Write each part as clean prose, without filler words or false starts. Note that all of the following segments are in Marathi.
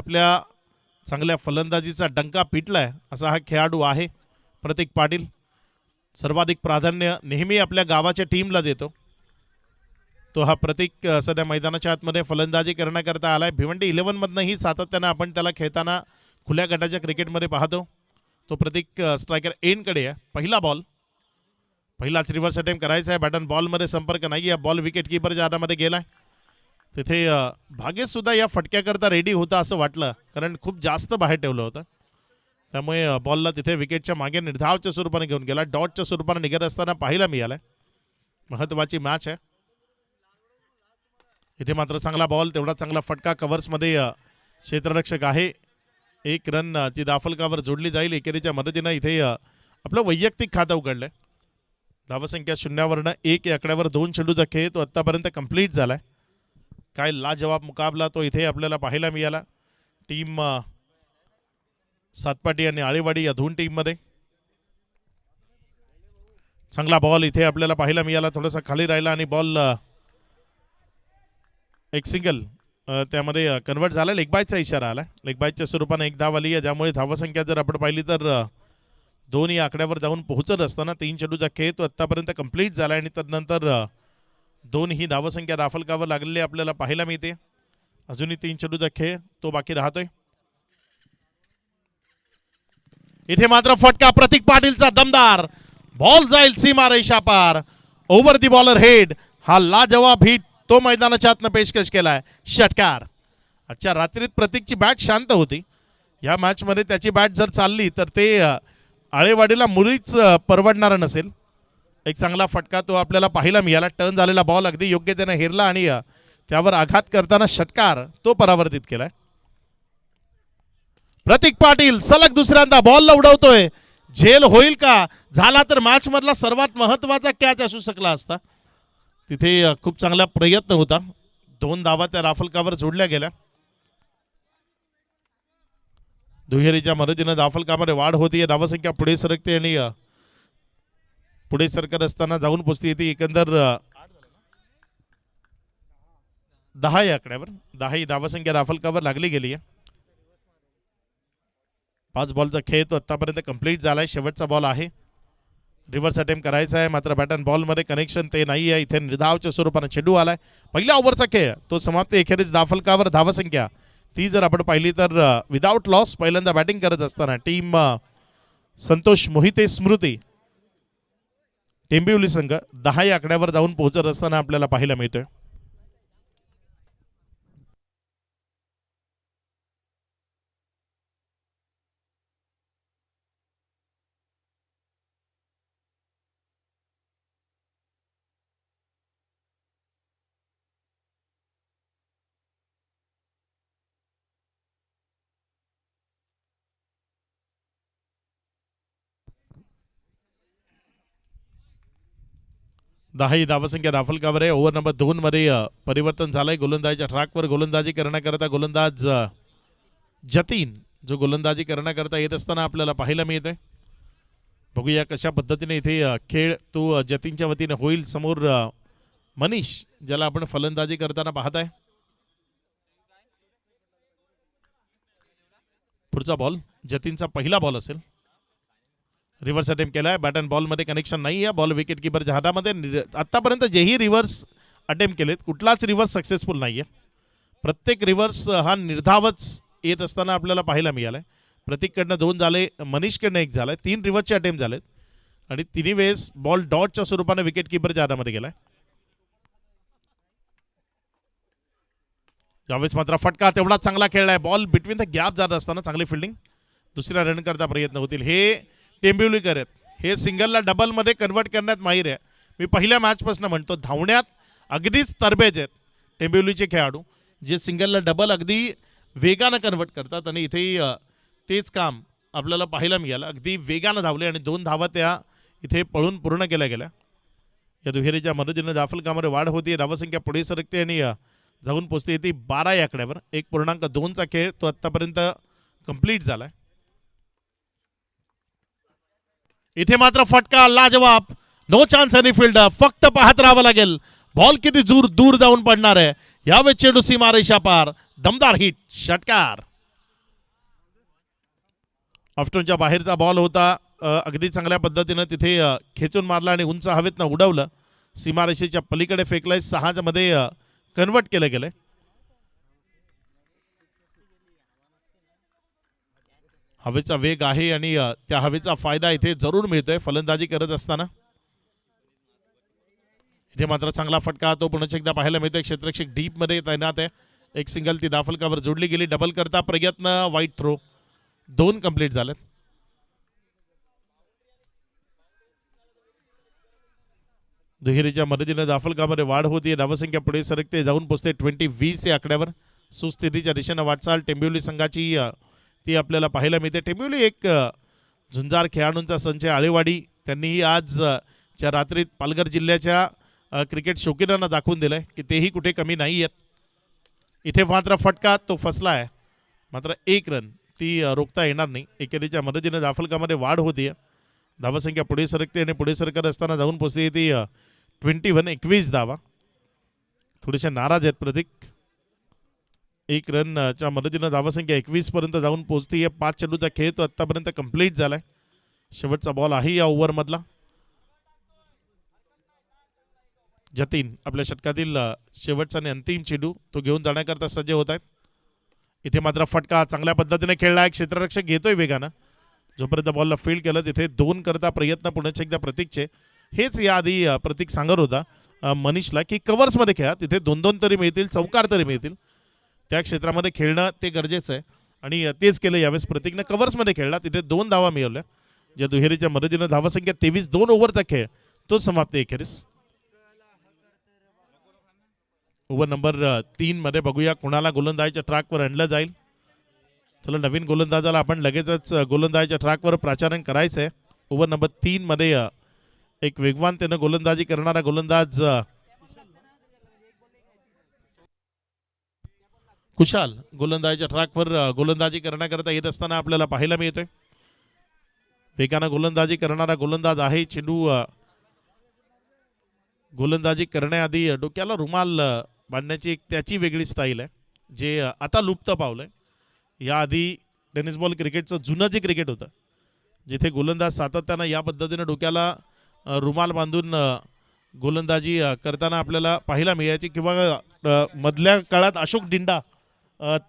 आपल्या चांगल्या फलंदाजीचा डंका पिटलाय असा हा खेळाडू आहे प्रतीक पाटील. सर्वाधिक प्राधान्य नेहमी आपल्या गावाच्या टीमला देतो तो हा प्रतीक. सध्या मैदानाच्या आतमध्ये फलंदाजी करण्याकरता आलाय. भिवंडी 11 मधनंही सातत्यानं आपण त्याला खेळताना खुल्या गटाच्या क्रिकेटमध्ये पाहतो. तो प्रतीक स्ट्रायकर एनकडे आहे. पहिला बॉल, पहिलाच रिव्हर्स अटेम्प्ट करायचा आहे. बॅटन बॉलमध्ये संपर्क नाही आहे. बॉल विकेट कीपरच्या हातामध्ये गेलाय. तिथे भागेश सुद्धा या फटक्याकरता रेडी होता असं वाटलं, कारण खूप जास्त बाहेर ठेवलं होतं. त्यामुळे बॉलला तिथे विकेटच्या मागे निर्धावच्या स्वरूपाने घेऊन गेला. डॉटच्या स्वरूपाने निघत असताना पाहायला मिळालाय. महत्वाची मॅच आहे. इथे मात्र चांगला बॉल, तेवढा चांगला फटका. कव्हर्समध्ये क्षेत्ररक्षक आहे. 1 रन ची दाफलकावर जोडली जाईल. एकेरीच्या मदतीनं इथे आपलं वैयक्तिक खातं उघडलंय. धावसंख्या 0वरनं 1 या आकड्यावर 2 चेंडूचा खेळ तो आत्तापर्यंत कंप्लीट झालाय. काय लाजवाब मुकाबला तो इथे आपल्याला पाहायला मिळाला. टीम सातपाटी आणि आळेवाडी या दोन टीममध्ये. चांगला बॉल इथे आपल्याला पाहायला मिळाला. थोडासा खाली राहिला आणि बॉल एक सिंगल त्यामध्ये कन्वर्ट झाला. लेग बायचा इशारा आला. लेग बायच्या स्वरूपाने 1 धाव आली आहे, ज्यामुळे धावसंख्या जर आपण पाहिली तर 2 या आकड्यावर जाऊन पोहोचत असताना 3 चेंडूचा खेळ तो आत्तापर्यंत कंप्लीट झाला आणि त्यानंतर 2 ही धावसंख्या दाफलकावर लागलेली आपल्याला पाहायला मिळते. अजूनही 3 चेंडूचा खेळ तो बाकी राहतोय. इथे मात्र फटका प्रतीक पाटीलचा दमदार. बॉल जाईल सीमा रेषा पार. ओव्हर दी बॉलर हेड. हा लाजवाब हिट तो मैदानाच्या आतनं पेशकश केलाय. षटकार. आजच्या रात्रीत प्रतीकची बॅट शांत होती. या मॅच मध्ये त्याची बॅट जर चालली तर ते आळेवाडीला मुळीच परवडणार नसेल. एक चांगला फटका तो आपल्याला पाहायला मिळाला. टर्न झालेला बॉल अगदी योग्य त्याने हेरला आणि त्यावर आघात करताना षटकार तो परावर्तित केलाय. प्रतीक पाटील सलग दुसऱ्यांदा बॉलला उडवतोय. झेल होईल का? झाला तर मॅच मधला सर्वात महत्वाचा कॅच असू शकला असता. तिथे खूप चांगला प्रयत्न होता. 2 धावा त्या दाफलकावर जोडल्या गेल्या. दुहेरीच्या मदतीनं दाफलकामध्ये वाढ होती. धावसंख्या पुढे सरकते आणि पुढे सरकत असताना जाऊन पोचती येते. एकंदर 10 या आकड्यावर 10 ही धावसंख्या दाफलकावर लागली गेली आहे. 5 बॉलचा खेळ तो आतापर्यंत कंप्लीट झालाय. शेवटचा बॉल आहे. रिव्हर्स अटेम्प्ट करायचा आहे, मात्र बॅटन बॉलमध्ये कनेक्शन ते नाही आहे. इथे निर्धावच्या स्वरूपाने चेंडू आलाय. पहिल्या ओव्हरचा खेळ तो समाप्त. एखेरीस दाफलकावर धावसंख्या ती जर आपण पाहिली तर विदाउट लॉस पहिल्यांदा बॅटिंग करत असताना टीम संतोष मोहिते स्मृती टेंबिवली संघ 10 या आकड्यावर जाऊन पोहोचत असताना आपल्याला पाहायला मिळतोय. दहा ही धावसंख्या दाफलकावर आहे. ओव्हर नंबर 2 मध्ये परिवर्तन झालंय. गोलंदाजीच्या ट्रॅकवर गोलंदाजी करण्याकरता गोलंदाज जतीन जो गोलंदाजी करण्याकरता येत असताना आपल्याला पाहायला मिळतंय. बघूया कशा पद्धतीने इथे खेळ तो जतीनच्या वतीने होईल. समोर मनीष ज्याला आपण फलंदाजी करताना पाहताय. पुढचा बॉल जतीनचा पहिला बॉल असेल. रिव्हर्स अटेम्प्ट केलाय. बॅटन बॉलमध्ये कनेक्शन नाही आहे. बॉल विकेट कीपरच्या हातामध्ये. आतापर्यंत जेही रिव्हर्स अटेम्प्ट केलेत कुठलाच रिव्हर्स सक्सेसफुल नाही आहे. प्रत्येक रिव्हर्स हा निर्धावच येत असताना आपल्याला पाहायला मिळालाय. प्रतीककडनं 2 झाले, मनीषकडनं 1 झालाय. 3 रिव्हर्सचे अटेम्प्ट झालेत आणि तिन्ही वेळेस बॉल डॉटच्या स्वरूपाने विकेट कीपरच्या हातामध्ये गेलाय. यावेळेस मात्र फटका तेवढा चांगला खेळलाय. बॉल बिटवीन द गॅप जात असताना चांगली फिल्डिंग. दुसऱ्या रन करता प्रयत्न होतील. हे टेंबिवलीकर आहेत. हे सिंगलला डबलमध्ये कन्वर्ट करण्यात माहीर आहे. मी पहिल्या मॅचपासून म्हणतो धावण्यात अगदीच तरबेज आहेत टेंबिवलीचे खेळाडू, जे सिंगलला डबल अगदी वेगानं कन्वर्ट करतात. आणि इथे तेच काम आपल्याला पाहायला मिळालं. अगदी वेगानं धावले आणि 2 धावा त्या इथे पळून पूर्ण केल्या गेल्या. या दुहेरीच्या मदतीने दाफलकामध्ये वाढ होती. धावसंख्या पुढे सरकते आणि जाऊन पोचते येते 12 या आकड्यावर. 1.2चा खेळ तो आत्तापर्यंत कंप्लीट झालाय. इथे मात्र फटका लाजवाब. No chance any fielder. फक्त पाहत राहावं लागेल बॉल किती दूर जाऊन पडणार आहे. यावेळेस चेंडू सीमा रेषा पार. दमदार हिट. षटकार. ऑफस्टोनच्या बाहेरचा बॉल होता, अगदी चांगल्या पद्धतीनं तिथे खेचून मारला आणि उंच हवेतनं उडवलं, सीमारेषेच्या पलीकडे फेकलंय, 6 मध्ये कन्वर्ट केलं गेलंय. हवेचा वेग आहे आणि त्या हवेचा फायदा इथे जरूर मिळतोय फलंदाजी करत असताना. इथे मात्र चांगला फटका तो पुन्हा एकदा पाहायला मिळतोय. क्षेत्ररक्षक डीप मध्ये तैनात आहे. एक सिंगल ती धाफलकावर जोडली गेली. डबल करता प्रयत्न, वाईट थ्रो, 2 कंप्लीट झालेत. दुहेरीच्या मदतीने धाफलकामध्ये वाढ होती. धावसंख्या पुढे सरकते, जाऊन पोचते 20-20 या आकड्यावर. सुस्थितीच्या दिशेनं वाटचाल टेंबिवली संघाची ती आपल्याला पाहायला मिळते. टेंबिवली एक झुंजार खेळाडूंचा संच आळेवाडी त्यांनीही आज च्या रात्रीत पालघर जिल्ह्याच्या क्रिकेट शौकीनांना दाखवून दिलंय की तेही कुठे कमी नाही आहेत. इथे मात्र फटका तो फसला आहे, मात्र 1 रन ती रोखता येणार नाही. एकेरीच्या मदतीने धाफलकामध्ये वाढ होती. धावसंख्या पुढे सरकते आणि पुढे सरकत असताना जाऊन पोचते ती 21 धावा. थोडेसे नाराज आहेत प्रतीक. 1 रनच्या मदतीनं धावसंख्या 21 पर्यंत जाऊन पोहोचते. 5 चेंडूचा खेळ तो आतापर्यंत कंप्लीट झालाय. शेवटचा बॉल आहे या ओव्हरमधला. जतीन आपल्या षटकातील शेवटचा आणि अंतिम चेंडू तो घेऊन जाण्याकरता सज्ज होत आहेत. इथे मात्र फटका चांगल्या पद्धतीने खेळलाय. क्षेत्ररक्षक घेतोय वेगानं. जोपर्यंत बॉलला फील्ड केलं तिथे 2 करता प्रयत्न पुन्हा एकदा प्रतीकचे. हेच याआधी प्रतीक सांगत होता मनीषला की कव्हर्समध्ये खेळा, तिथे 2-2 तरी मिळतील, चौकार तरी मिळतील. त्या क्षेत्रामध्ये खेळणं ते गरजेचं आहे आणि तेच केलं यावेळेस प्रतीकनं. कव्हर्समध्ये खेळला, तिथे 2 धावा मिळवल्या. ज्या दुहेरीच्या मदतीनं धावसंख्या 23, 2 ओव्हरचा खेळ तो समाप्त एखेरीस. ओव्हर नंबर 3 मध्ये बघूया कुणाला गोलंदाजीच्या ट्रॅकवर आणलं जाईल. चला, नवीन गोलंदाजाला आपण लगेचच गोलंदाजीच्या ट्रॅकवर प्राचारण करायचं आहे. ओव्हर नंबर 3 मध्ये एक वेगवानतेनं गोलंदाजी करणारा गोलंदाज कुशाल गोलंदाजीच्या ट्रॅकवर गोलंदाजी करण्याकरता येत असताना आपल्याला पाहायला मिळतोय. वेगानं गोलंदाजी करणारा गोलंदाज आहे. चेंडू गोलंदाजी करण्याआधी डोक्याला रुमाल बांधण्याची एक त्याची वेगळी स्टाईल आहे, जे आता लुप्त पावलंय. याआधी टेनिस बॉल क्रिकेटचं जुनं जे क्रिकेट होतं, जिथे गोलंदाज सातत्यानं या पद्धतीनं डोक्याला रुमाल बांधून गोलंदाजी करताना आपल्याला पाहायला मिळायची. किंवा मधल्या काळात अशोक डिंडा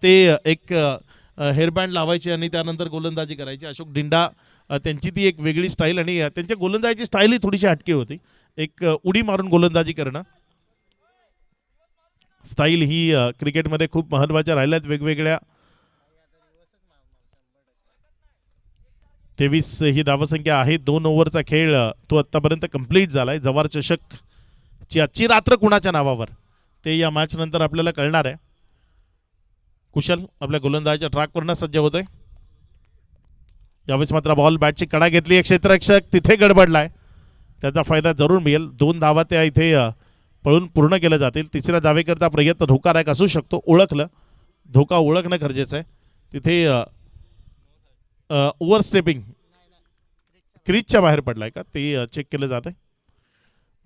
ते एक हेअरबँड लावायचे आणि त्यानंतर गोलंदाजी करायची. अशोक डिंडा त्यांची ती एक वेगळी स्टाईल आणि त्यांच्या गोलंदाजीची स्टाईलही थोडीशी हटके होती. एक उडी मारून गोलंदाजी करणं स्टाईल ही क्रिकेटमध्ये खूप महत्त्वाच्या राहिल्यात. वेगवेगळ्या 23 ही धावसंख्या आहे. 2 ओव्हरचा खेळ तो आत्तापर्यंत कंप्लीट झालाय. जवार चषक ची आजची रात्र कुणाच्या नावावर ते या मॅच नंतर आपल्याला कळणार आहे. कुशल आपल्या गोलंदाजीच्या ट्रॅकवरनं सज्ज होतोय. यावेळेस मात्र बॉल बॅटची कडा घेतली. एक क्षेत्ररक्षक तिथे गडबडलाय, त्याचा फायदा जरूर मिळेल. 2 धावा त्या इथे पळून पूर्ण केल्या जातील. तिसऱ्या धावेकरता प्रयत्न धोकादायक असू शकतो. ओळखलं, धोका ओळखणं गरजेचं आहे. तिथे ओव्हरस्टेपिंग क्रीजच्या बाहेर पडलाय का ते चेक केलं जात आहे.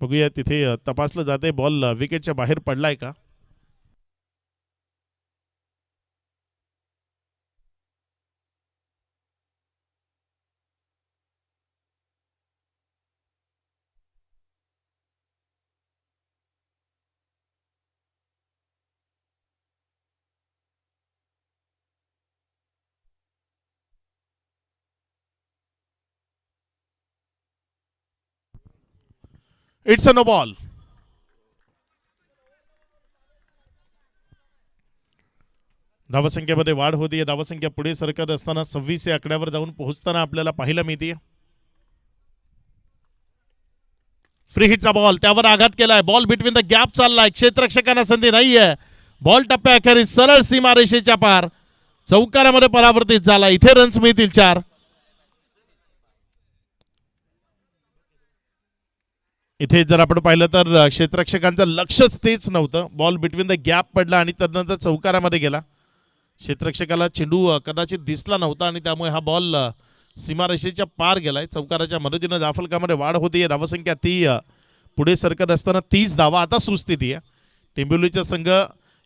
बघूया, तिथे तपासलं जाते बॉल विकेटच्या बाहेर पडलाय का. It's a no ball. धावसंख्येमध्ये वाढ होतीये. धावसंख्या पुढे सरकत असताना 26 या आकड्यावर जाऊन पोहोचताना आपल्याला पाहायला मिळते. फ्री हिटचा बॉल, त्यावर आघात केलाय. बॉल बिटवीन द गॅप चाललाय. क्षेत्ररक्षकांना संधी नाहीये. बॉल टप्प्याअखेरीस सरळ सीमारेषेच्या पार चौकारामध्ये परावर्तित झाला. इथे रन्स मिळतील 4. इथे जर आपण पाहिलं तर क्षेत्ररक्षकांचं लक्षच तेच नव्हतं. बॉल बिटवीन द गॅप पडला आणि त्यानंतर चौकारामध्ये गेला. क्षेत्ररक्षकाला चेंडू कदाचित दिसला नव्हता आणि त्यामुळे हा बॉल सीमारेषेच्या पार गेलाय. चौकाराच्या मदतीनं धाफलकामध्ये वाढ होती. धावसंख्या ती पुढे सरकत असताना 30 धावा आता सुस्थिती आहे. टेंबिवलीचा संघ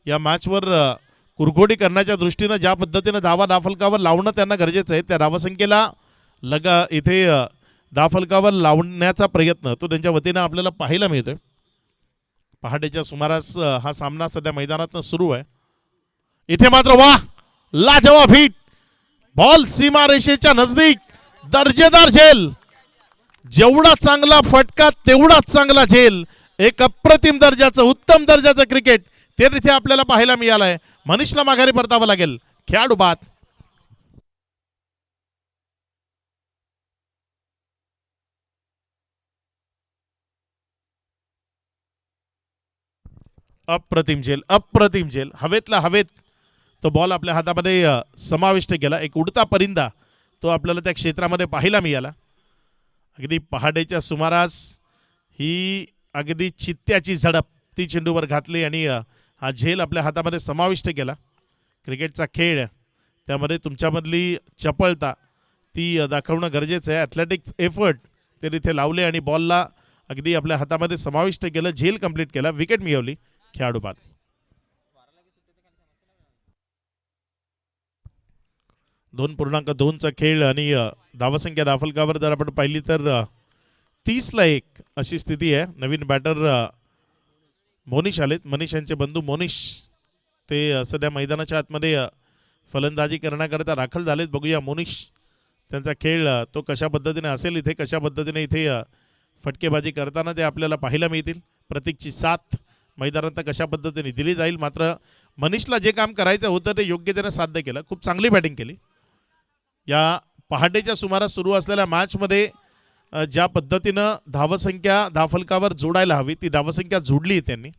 या मॅचवर कुरघोडी करण्याच्या दृष्टीनं ज्या पद्धतीनं धाफलकावर लावणं त्यांना गरजेचं आहे, त्या धावसंख्येला इथे धाफलकावर लावण्याचा प्रयत्न तो त्यांच्या वतीनं आपल्याला पाहायला मिळतोय. पहाटेच्या सुमारास हा सामना सध्या मैदानातनं सुरू आहे. इथे मात्र वा लाजवाब हिट, बॉल सीमारेषेच्या नजदीक, दर्जेदार झेल. जेवढा चांगला फटका तेवढाच चांगला झेल. एक अप्रतिम दर्जाचं उत्तम दर्जाचं क्रिकेट ते इथे आपल्याला पाहायला मिळालंय. मनीषला माघारी परतावं लागेल. खेळाडू बाद. अप्रतिम झेल, अप्रतिम झेल. हवेतला हवेत तो बॉल आपल्या हातामध्ये समाविष्ट केला. एक उडता परिंदा तो आपल्याला त्या क्षेत्रामध्ये पाहायला मिळाला. अगदी पहाटेच्या सुमारास ही अगदी चित्त्याची झडप ती चेंडूवर घातली आणि हा झेल आपल्या हातामध्ये समाविष्ट केला. क्रिकेटचा खेळ त्यामध्ये तुमच्यामधली चपळता ती दाखवणं गरजेचं आहे. ॲथलेटिक्स एफर्ट ते तिथे लावले आणि बॉलला अगदी आपल्या हातामध्ये समाविष्ट केलं. झेल कंप्लीट केला. विकेट मिळवली. खेळाडू बाद. 2.2चा खेळ आणि धावसंख्या धाफलकावर जर आपण पाहिली तर 30-1 अशी स्थिती आहे. नवीन बॅटर मोनिश आलेत. मनीष यांचे बंधू मोनिश ते सध्या मैदानाच्या आतमध्ये फलंदाजी करण्याकरता दाखल झालेत. बघूया मोनिश त्यांचा खेळ तो कशा पद्धतीने असेल, इथे कशा पद्धतीने इथे फटकेबाजी करताना ते आपल्याला पाहायला मिळतील. प्रतीकची साथ मैदानात कशा पद्धतीने दिली जाईल. मात्र मनीषला जे काम करायचं होतं ते योग्य त्याने साध्य केलं. खूप चांगली बॅटिंग केली. या पहाटेच्या सुमारास सुरू असलेल्या मॅचमध्ये ज्या पद्धतीनं धावसंख्या धाफलकावर जोडायला हवी ती धावसंख्या जोडली त्यांनी.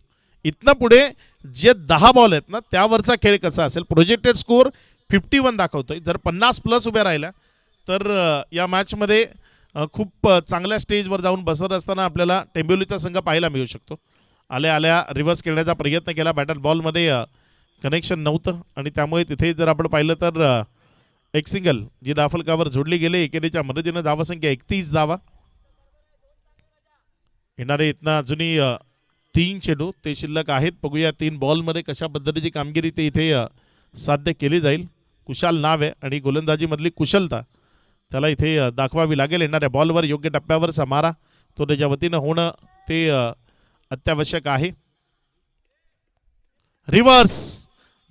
इथनं पुढे जे 10 बॉल आहेत ना त्यावरचा खेळ कसा असेल. प्रोजेक्टेड स्कोअर 51 दाखवतोय. जर 50+ उभ्या राहिल्या तर या मॅचमध्ये खूप चांगल्या स्टेजवर जाऊन बसत असताना आपल्याला टेंबिवलीचा संघ पाहायला मिळू शकतो. आल्या आल्या रिव्हर्स खेळण्याचा प्रयत्न केला. बॅटर बॉलमध्ये कनेक्शन नव्हतं आणि त्यामुळे तिथे जर आपण पाहिलं तर एक सिंगल जी धाफलकावर जोडली गेली. एकेरीच्या मदतीनं धावसंख्या 31 धावा. येणारे इथनं अजूनही 3 चेंडू ते शिल्लक आहेत. बघूया 3 बॉलमध्ये कशा पद्धतीची कामगिरी ते इथे साध्य केली जाईल. कुशाल नाव आहे आणि गोलंदाजीमधली कुशलता त्याला इथे दाखवावी लागेल. येणाऱ्या बॉलवर योग्य टप्प्यावरचा मारा तो त्याच्या वतीनं होणं ते अत्यावश्यक आहे. रिव्हर्स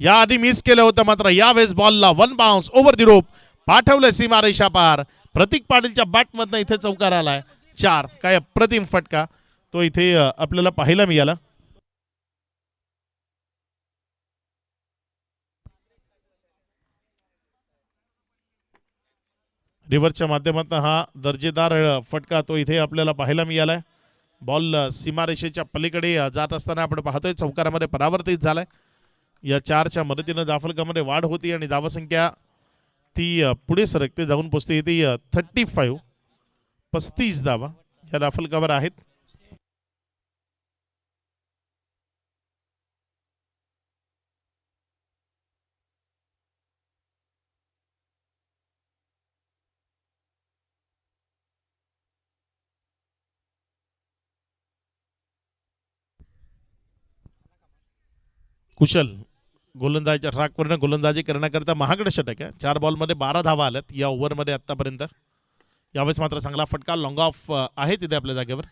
याआधी मिस केलं होतं मात्र यावेळेस बॉलला 1 बाउन्स ओव्हर दी रोप पाठवलं सीमारेषा पार. प्रतीक पाटीलच्या बॅटमधनं इथे चौकार आलाय. 4 काय अप्रतिम फटका तो इथे आपल्याला पाहायला मिळाला. रिव्हर्सच्या माध्यमातून हा दर्जेदार फटका तो इथे आपल्याला पाहायला मिळालाय. बॉल सीमारेषेच्या पलीकडे जात असताना आपण पाहतोय चौकारामध्ये परावर्तित झालाय. या 4च्या मदतीनं धाफलकामध्ये वाढ होती आणि धावसंख्या ती पुढे सरकते जाऊन पोचते ती 35 धावा या धाफलकावर आहेत. कुशल गोलंदाजीच्या ट्रॅकवरनं गोलंदाजी करण्याकरता महागडं षटक आहे. 4 बॉलमध्ये 12 धावा आल्यात या ओव्हरमध्ये आत्तापर्यंत. यावेळेस मात्र चांगला फटका लॉंग ऑफ आहे तिथे आपल्या जागेवर.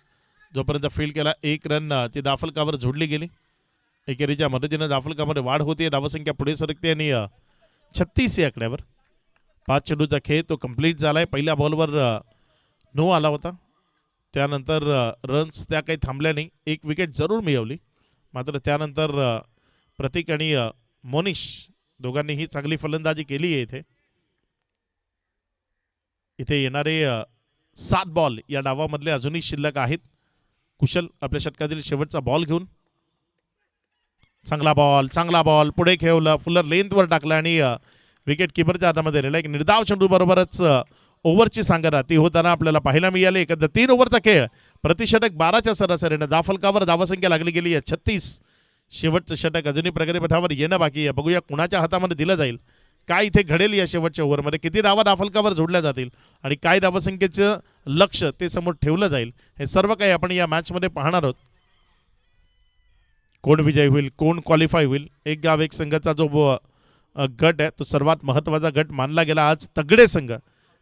जोपर्यंत फील्ड केला 1 रन ती धाफलकावर जोडली गेली. एकेरीच्या मदतीनं धाफलकामध्ये वाढ होते. धावसंख्या पुढे सरकते आणि 36 या आकड्यावर 5 चेंडूचा खेळ तो कंप्लीट झालाय. पहिल्या बॉलवर नो आला होता. त्यानंतर रन्स त्या काही थांबल्या नाही. 1 विकेट जरूर मिळवली. मात्र त्यानंतर प्रतीक आणि मोनिश दोघांनीही चांगली फलंदाजी केली आहे. इथे येणारे 7 बॉल या डावामधले अजूनही शिल्लक आहेत. कुशल आपल्या षटकातील शेवटचा बॉल घेऊन चांगला बॉल पुढे खेळवलं. फुलर लेंथवर टाकला आणि विकेट किपरच्या हातामध्ये राहिला. एक निर्धाव चेंडू बरोबरच ओव्हरची सांगता ती होताना आपल्याला पाहायला मिळाली. एकदा 3 ओव्हरचा खेळ प्रतिषटक 12च्या सरासरीनं धाफलकावर धावसंख्या लागली गेली आहे 36. शेवटचं षटक अजूनही प्रगतीपथावर येणं बाकी आहे. बघूया कुणाच्या हातामध्ये दिलं जाईल. काय इथे घडेल या शेवटच्या ओव्हरमध्ये. किती धावा धाफलकावर जोडल्या जातील आणि काय धावसंख्येचं लक्ष ते समोर ठेवलं जाईल हे सर्व काही आपण या मॅचमध्ये पाहणार आहोत. कोण विजय होईल, कोण क्वालिफाय होईल. एक गाव एक संघाचा जो गट आहे तो सर्वात महत्त्वाचा गट मानला गेला. आज तगडे संघ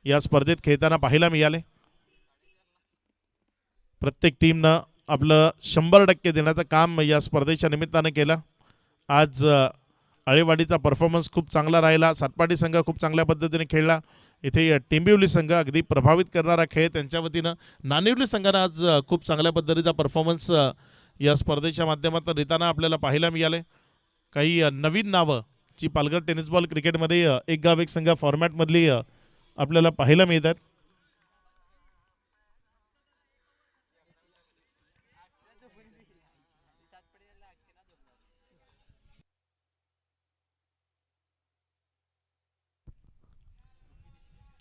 या स्पर्धेत खेळताना पाहायला मिळाले. प्रत्येक टीमनं आपलं 100% देण्याचं काम या स्पर्धेच्या निमित्तानं केलं. आज आळेवाडीचा परफॉर्मन्स खूप चांगला राहिला. सातपाटी संघ खूप चांगल्या पद्धतीने खेळला. इथे टिंबिवली संघ अगदी प्रभावित करणारा खेळ त्यांच्या वतीनं. नानिवली संघानं आज खूप चांगल्या पद्धतीचा परफॉर्मन्स या स्पर्धेच्या माध्यमातून देताना आपल्याला पाहायला मिळाले. काही नवीन नावं जी पालघर टेनिस बॉल क्रिकेटमध्ये एक गाव एक संघ फॉर्मॅटमधली आपल्याला पाहायला मिळतात.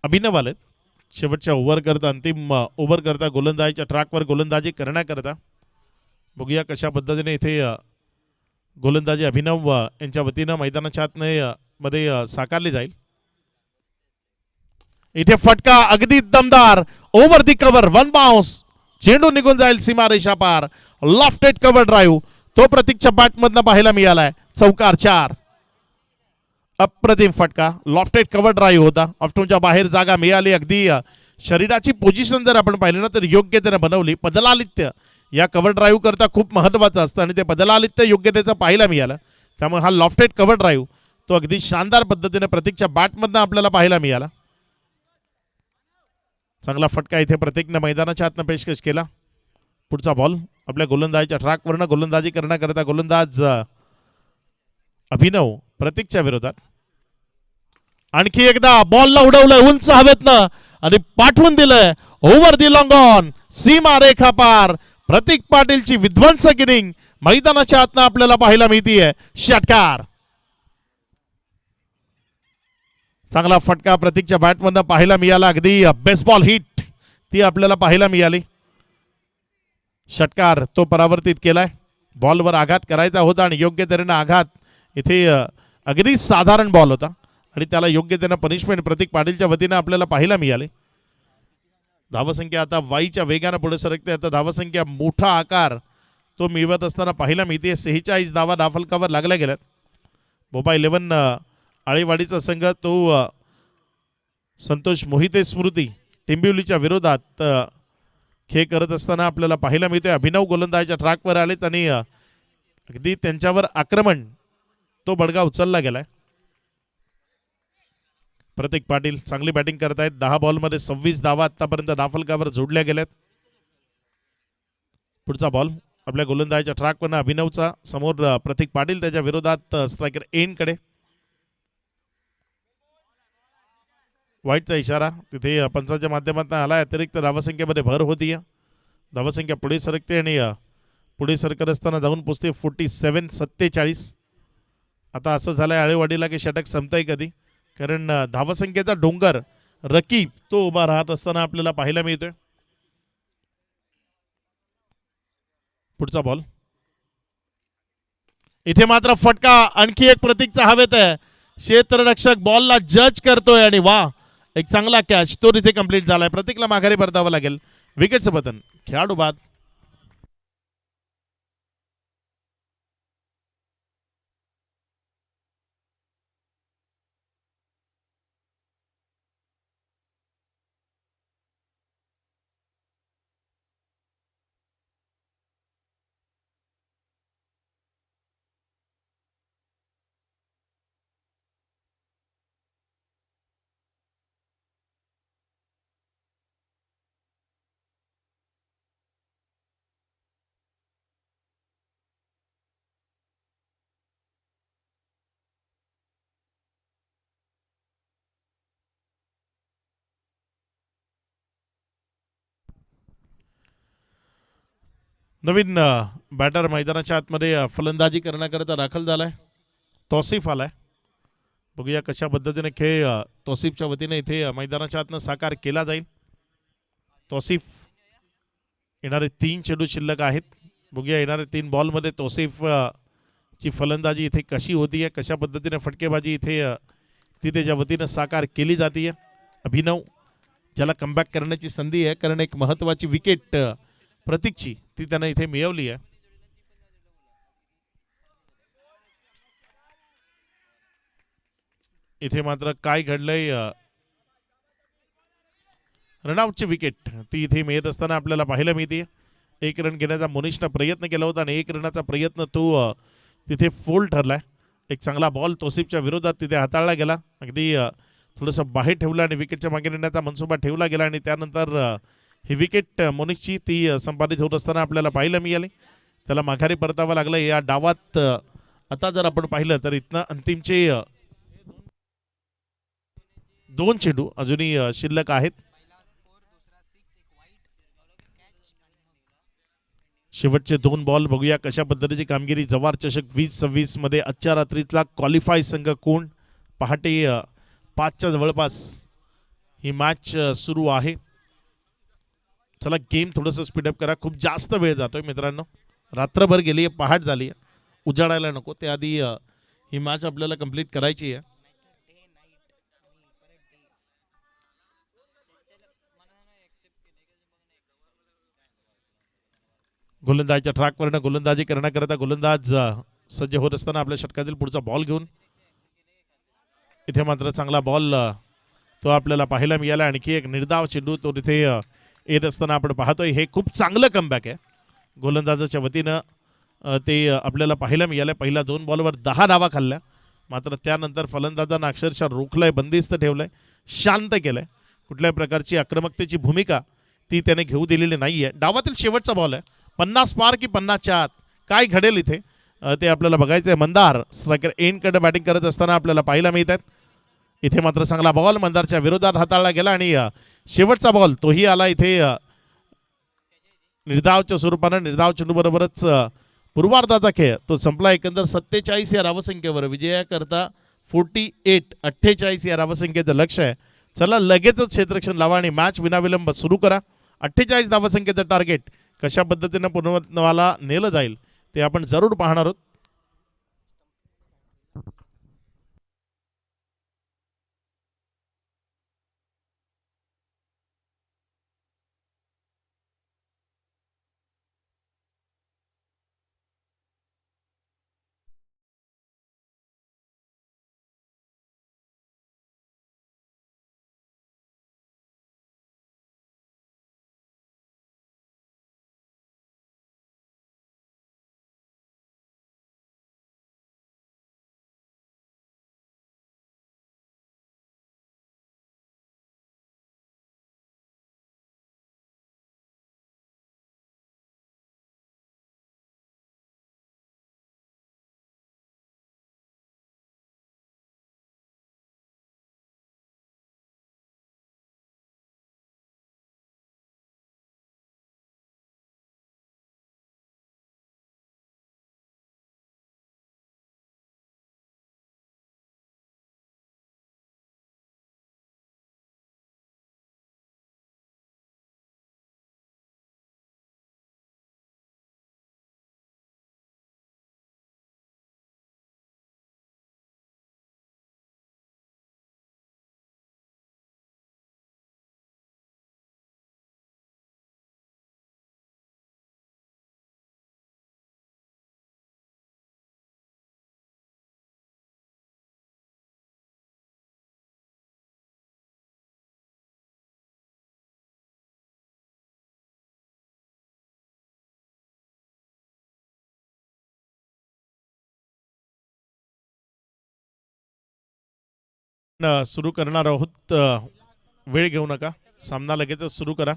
अभिनव आलेत शेवटच्या ओव्हर करता, अंतिम ओव्हर करता गोलंदाजीच्या ट्रॅकवर गोलंदाजी करण्याकरता. बघूया कशा पद्धतीने इथे गोलंदाजी अभिनव यांच्या वतीनं मैदानाच्या आतमध्ये साकारली जाईल. इथे फटका अगदी दमदार ओव्हर दी कव्हर, वन बाउन्स, चेंडू निघून जाईल सीमारेषा पार. लॉफ्टेड कव्हर ड्राईव्ह तो प्रतीकच्या बॅटमधनं पाहायला मिळालाय. चौकार 4. अप्रतिम फटका, लॉफ्टेड कव्हर ड्राईव्ह होता. ऑफ्टूनच्या बाहेर जागा मिळाली. अगदी शरीराची पोझिशन जर आपण पाहिलं ना तर योग्य त्यानं बनवली. बदलालित्य या कव्हर ड्राईव्ह करता खूप महत्त्वाचं असतं आणि ते बदलालित्य योग्यतेचं पाहायला मिळालं. त्यामुळे हा लॉफ्टेड कव्हर ड्राईव्ह तो अगदी शानदार पद्धतीने प्रतीकच्या बॅटमधनं आपल्याला पाहायला मिळाला. चांगला फटका इथे प्रतीकनं मैदानाच्या आतनं पेशकश केला. पुढचा बॉल आपल्या गोलंदाजीच्या ट्रॅकवरनं गोलंदाजी करण्याकरता गोलंदाज अभिनव प्रतीकच्या विरोधात. आणखी एकदा बॉलला उडवलंय उंच हवेतनं आणि पाठवून दिलंय ओव्हर दी लॉंग ऑन, सीमा रेखा पार. प्रतीक पाटीलची विध्वंसक इनिंग मैदानाच्या आतनं आपल्याला पाहायला मिळतीये. षटकार, चांगला फटका प्रतीकच्या बॅटमधनं पाहायला मिळाला. अगदी बेसबॉल हिट ती आपल्याला पाहायला मिळाली. षटकार तो परावर्तित केलाय. बॉलवर आघात करायचा होता आणि योग्य तऱ्हेनं आघात इथे अगदी साधारण बॉल होता आणि त्याला योग्य त्यानं पनिशमेंट प्रतीक पाटीलच्या वतीनं आपल्याला पाहायला मिळाले. धावसंख्या आता वाईच्या वेगानं पुढे सरकते. आता धावसंख्या मोठा आकार तो मिळवत असताना पाहायला मिळते. 46 धावा धावफलकावर लागल्या गेल्यात. मोबाईल 11 आळेवाडीचा संघ तो संतोष मोहिते स्मृती टिंबिवलीच्या विरोधात खेळ करत असताना आपल्याला पाहायला मिळते. अभिनव गोलंदाजीच्या ट्रॅकवर आलेत आणि अगदी त्यांच्यावर आक्रमण तो बडगा उचलला गेलाय. प्रतीक पाटील चांगली बॅटिंग करतायत. 10 बॉलमध्ये 26 धावा आतापर्यंत धावफलकावर जोडल्या गेल्यात. पुढचा बॉल आपल्या गोलंदाजीच्या ट्रॅकवरनं अभिनवचा, समोर प्रतीक पाटील त्याच्या विरोधात स्ट्रायकर एनकडे. वाईटचा इशारा तिथे पंचाच्या माध्यमातून आला. अतिरिक्त धावसंख्येमध्ये भर होतीये. धावसंख्या पुढे सरकते आणि पुढे सरकत असताना जाऊन पोचते 47-47. आता असं झालंय आळेवाडीला की षटक संपतंय कधी, कारण धावसंख्येचा डोंगर रकीब तो उभा राहत असताना आपल्याला पाहायला मिळतोय. पुढचा बॉल इथे मात्र फटका आणखी एक प्रतीकचा हवेत आहे. क्षेत्ररक्षक बॉलला जज करतोय आणि वा, एक चांगला कॅच तो तिथे कंप्लीट झालाय. प्रतीकला माघारी परतावं लागेल. विकेटचं पतन, खेळाडू बाद. नवीन बॅटर मैदानाच्या आतमध्ये फलंदाजी करण्याकरता दाखल झालाय. तौसिफ आलाय. बघूया कशा पद्धतीने खेळ तौसिफच्या वतीने इथे मैदानाच्या आतनं साकार केला जाईल. तौसिफ येणारे 3 चेंडू शिल्लक आहेत. बघूया येणारे 3 बॉलमध्ये तौसिफ ची फलंदाजी इथे कशी होतीये, कशा पद्धतीने फटकेबाजी इथे ती त्याच्या वतीनं साकार केली जाते. अभिनव ज्याला कमबॅक करण्याची संधी आहे, कारण एक महत्त्वाची विकेट प्रतीकची ती त्यानं इथे मिळवली आहे. इथे मात्र काय घडलंय, रनआउटची विकेट ती इथे मिळत असताना आपल्याला पाहायला मिळते. एक रन घेण्याचा मोनिशनं प्रयत्न केला होता आणि एक रनाचा प्रयत्न तो तिथे फोल ठरलाय. एक चांगला बॉल तोसिफच्या विरोधात तिथे हाताळला गेला. अगदी थोडंसं बाहेर ठेवलं आणि विकेटच्या मागे नेण्याचा मनसुबा ठेवला गेला आणि त्यानंतर ही विकेट मोनिशची ती संपादित होत असताना आपल्याला पाहायला मिळाली. त्याला माघारी परतावं लागलं या डावात. आता जर आपण पाहिलं तर इथनं अंतिमचे 2 चेंडू अजूनही शिल्लक आहेत. शेवटचे 2 बॉल बघूया कशा पद्धतीची कामगिरी. जवार चषक 2026 मध्ये आजच्या रात्रीतला क्वालिफाय संघ कोण. पहाटे 5च्या जवळपास ही मॅच सुरू आहे. चला गेम थोडंसं स्पीडअप करा. खूप जास्त वेळ जातोय मित्रांनो. रात्रभर गेली आहे, पहाट झाली आहे, उजाडायला नको. त्याआधी ही मॅच आपल्याला कंप्लीट करायची आहे. गोलंदाजीच्या ट्रॅकवरनं गोलंदाजी करण्याकरता गोलंदाज सज्ज होत असताना आपल्या षटकातील पुढचा बॉल घेऊन इथे मात्र चांगला बॉल तो आपल्याला पाहायला मिळाला. आणखी एक निर्धाव चेंडू तो तिथे येत असताना आपण पाहतोय. हे खूप चांगलं कमबॅक आहे गोलंदाजाच्या वतीनं. ते आपल्याला पाहायला मिळालं. पहिल्या 2 बॉलवर 10 धावा खाल्ल्या, मात्र त्यानंतर फलंदाजांना अक्षरशः रोखलंय, बंदिस्त ठेवलंय, शांत केलंय. कुठल्याही प्रकारची आक्रमकतेची भूमिका ती त्याने घेऊ दिलेली नाही आहे. डावातील शेवटचा बॉल आहे. 50 पार की 50च्या आत काय घडेल इथे ते आपल्याला बघायचं आहे. मंदार स्ट्रायकर एंडकडे बॅटिंग करत असताना आपल्याला पाहायला मिळत आहेत. इथे मात्र चांगला बॉल मंदारच्या विरोधात हाताळला गेला आणि शेवटचा बॉल तोही आला इथे निर्धावच्या स्वरूपानं. निर्धाव चेंडूबरोबरच पूर्वार्धाचा खेळ तो संपला. एकंदर 47 या धावसंख्येवर विजयाकरता 48-48 या धावसंख्येचं लक्ष आहे. चला लगेचच क्षेत्ररक्षण लावा आणि मॅच विनाविलंब सुरू करा. 48 धावसंख्येचं टार्गेट कशा पद्धतीनं पूर्णत्वाला नेलं जाईल ते आपण जरूर पाहणार आहोत. सुरू करणार आहोत. वेळ घेऊ नका, सामना लगेचच सुरू करा.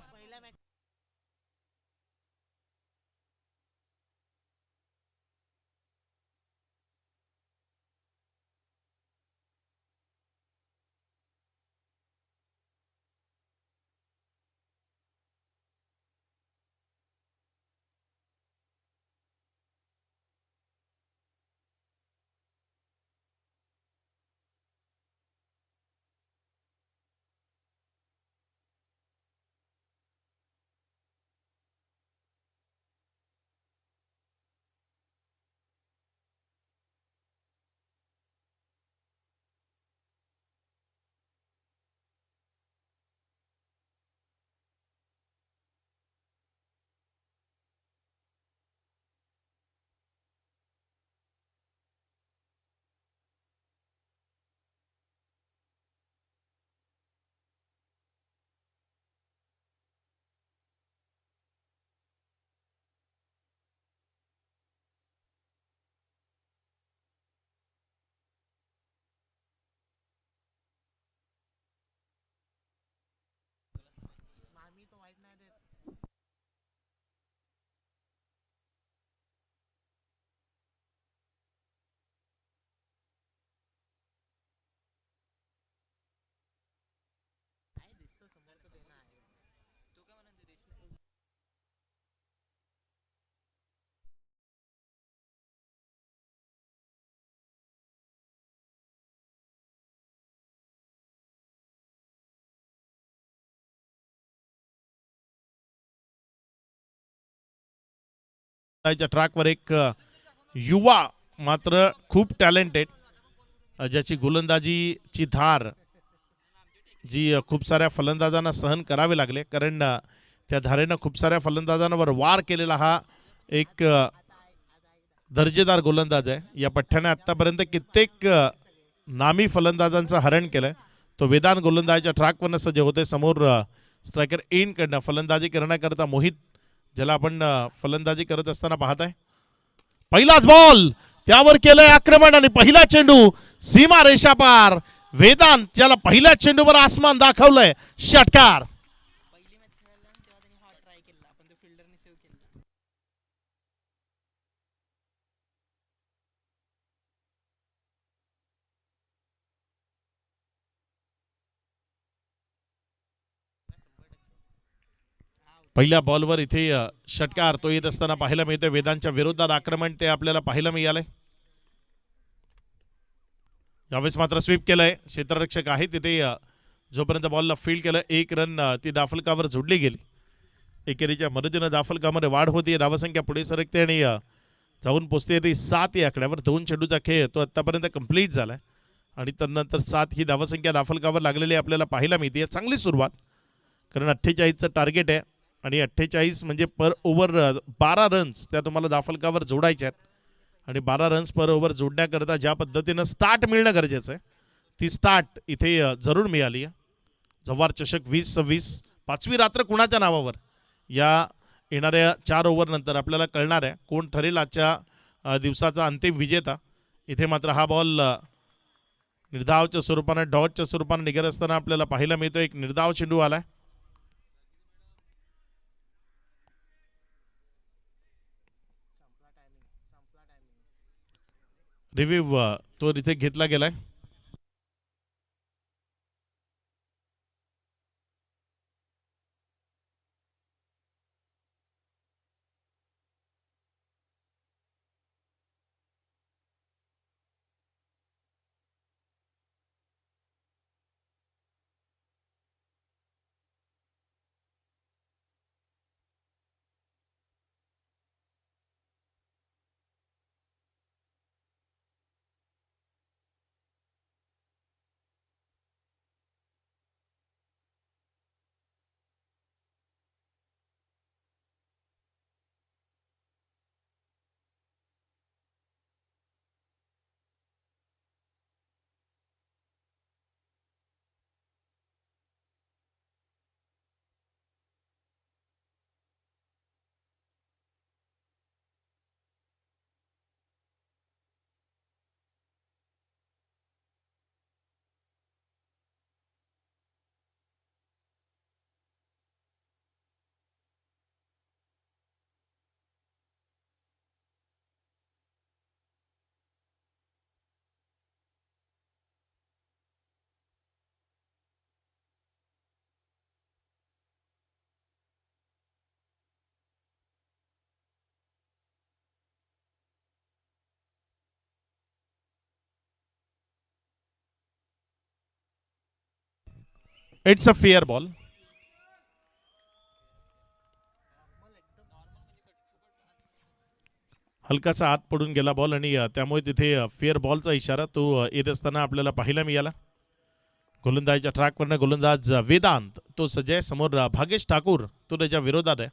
ट्रॅकवर एक युवा मात्र खूप टॅलेंटेड, ज्याची गोलंदाजीची धार जी खूप साऱ्या फलंदाजांना सहन करावे लागले, कारण त्या धारेनं खूप साऱ्या फलंदाजांवर वार केलेला हा एक दर्जेदार गोलंदाज आहे. या पठ्ठ्याने आतापर्यंत कित्येक नामी फलंदाजांचं हरण केलंय. तो वेदांत गोलंदाजीच्या ट्रॅकवरनं सज्ज होते. समोर स्ट्रायकर इन कडनं फलंदाजी करण्याकरता मोहित, ज्याला आपण फलंदाजी करत असताना पाहताय. पहिलाच बॉल त्यावर केलंय आक्रमण आणि पहिला चेंडू सीमा रेषा पार. वेदांत ज्याला पहिल्या चेंडूवर आसमान दाखवलंय, षटकार. पहिल्या बॉलवर इथे षटकार तो येत असताना पाहायला मिळतोय. वेदांतच्या विरोधात आक्रमण ते आपल्याला पाहायला मिळालंय. यावेळेस मात्र स्वीप केलंय. क्षेत्ररक्षक आहे तिथे जोपर्यंत बॉलला फील्ड केलं, एक रन ती दाफलकावर जोडली गेली. एकेरीच्या मदतीनं दाफलकामध्ये वाढ होती. धावसंख्या पुढे सरकते आणि जाऊन पोचते ती 7 या आकड्यावर. 2 चेंडूचा खेळ तो आतापर्यंत कंप्लीट झालाय आणि त्यानंतर 7 ही धावसंख्या दाफलकावर लागलेली आपल्याला पाहायला मिळते. चांगली सुरुवात, कारण 48चं टार्गेट आहे आणि 48 म्हणजे पर ओव्हर 12 रन्स त्या तुम्हाला दाफलकावर जोडायच्या आहेत. आणि 12 रन्स पर ओव्हर जोडण्याकरता ज्या पद्धतीनं स्टार्ट मिळणं गरजेचं आहे, ती स्टार्ट इथे जरूर मिळाली आहे. जव्हार चषक 2026 पाचवी रात्र कुणाच्या नावावर, या येणाऱ्या 4 ओव्हर नंतर आपल्याला कळणार आहे कोण ठरेल आजच्या दिवसाचा अंतिम विजेता. इथे मात्र हा बॉल निर्धावच्या स्वरूपानं, डॉटच्या स्वरूपानं निघत असताना आपल्याला पाहायला मिळतो. एक निर्धाव चेंडू आलाय. रिव्ह्यू तो इथे घेतला गेलाय. It's a fair ball. हलकासा आत पडून गेला बॉल आणि त्यामुळे तिथे फेअर बॉलचा इशारा तो येत असताना आपल्याला पाहायला मिळाला. गोलंदाजीच्या ट्रॅकवरनं गोलंदाज वेदांत तो सजय. समोर भागेश ठाकूर तो त्याच्या विरोधात आहे.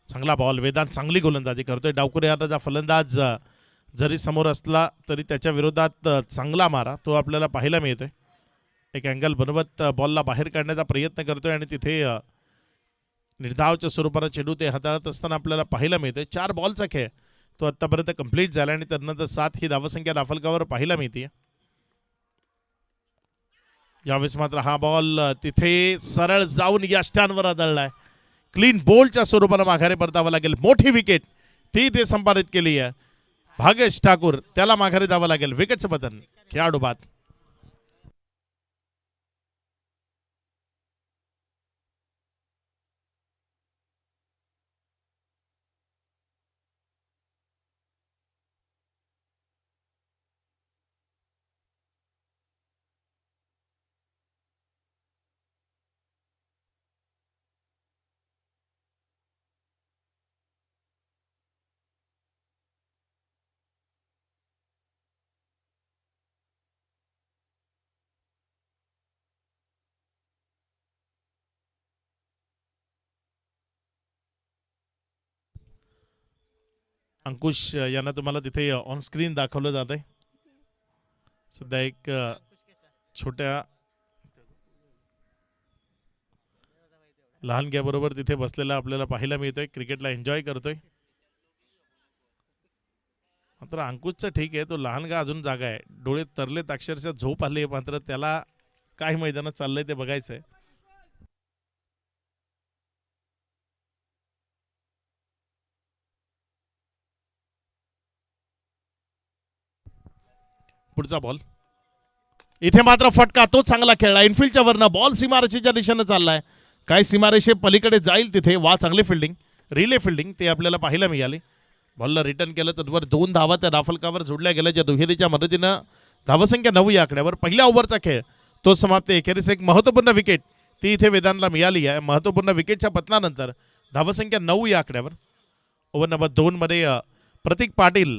चांगला बॉल. वेदांत चांगली गोलंदाजी करतोय. डावकुरे हाताचा फलंदाज जरी समोर असला तरी त्याच्या विरोधात चांगला मारा तो आपल्याला पाहायला मिळतोय. एक अँगल बनवत बॉलला बाहेर काढण्याचा प्रयत्न करतोय आणि तिथे निर्धावच्या स्वरूपानं चेंडू ते हाताळत असताना आपल्याला पाहायला मिळतोय. 4 बॉलचा खेळ तो आतापर्यंत कंप्लीट झाला आणि त्यानंतर 7 ही धावसंख्या दाफलकावर पाहायला मिळते. यावेळेस मात्र हा बॉल तिथे सरळ जाऊन यष्ट्यांवर आदळलाय. क्लीन बोल्डच्या स्वरूपानं माघारी परतावं लागेल. मोठी विकेट ती ते संपादित केली आहे. भागेश ठाकूर त्याला माघारी जावं लागेल. विकेटचं पतन. खेळाडू बाद. अंकुश यांना तुम्हाला तिथे ऑन स्क्रीन दाखवलं जात आहे. सध्या एक छोट्या लहानग्याबरोबर तिथे बसलेला आपल्याला पाहायला मिळतोय, क्रिकेटला एन्जॉय करतोय. मात्र अंकुशचं ठीक आहे, तो लहानगा अजून जागा आहे, डोळे तरलेत, अक्षरशः झोप आली, मात्र त्याला काय मैदानात चाललंय ते बघायचंय. पुढचा बॉल इथे मात्र फटका, तो चांगला खेळला इनफिल्डच्या वरनं. बॉल सीमारेषेच्या दिशेनं चाललाय, काय सीमारेषे पलीकडे जाईल तिथे. वा, चांगली फिल्डिंग, रिले फिल्डिंग ते आपल्याला पाहायला मिळाली. बॉलला रिटर्न केलं, तत्वर 2 धावा त्या धाफलकावर जोडल्या गेल्या, ज्या दुहेरीच्या मदतीनं धावसंख्या 9 या आकड्यावर पहिल्या ओव्हरचा खेळ तो समाप्त. अखेरीस एक महत्त्वपूर्ण विकेट ती इथे वेदांतला मिळाली आहे. महत्त्वपूर्ण विकेटच्या पतनानंतर धावसंख्या 9 या आकड्यावर. ओव्हर नंबर 2 मध्ये प्रतीक पाटील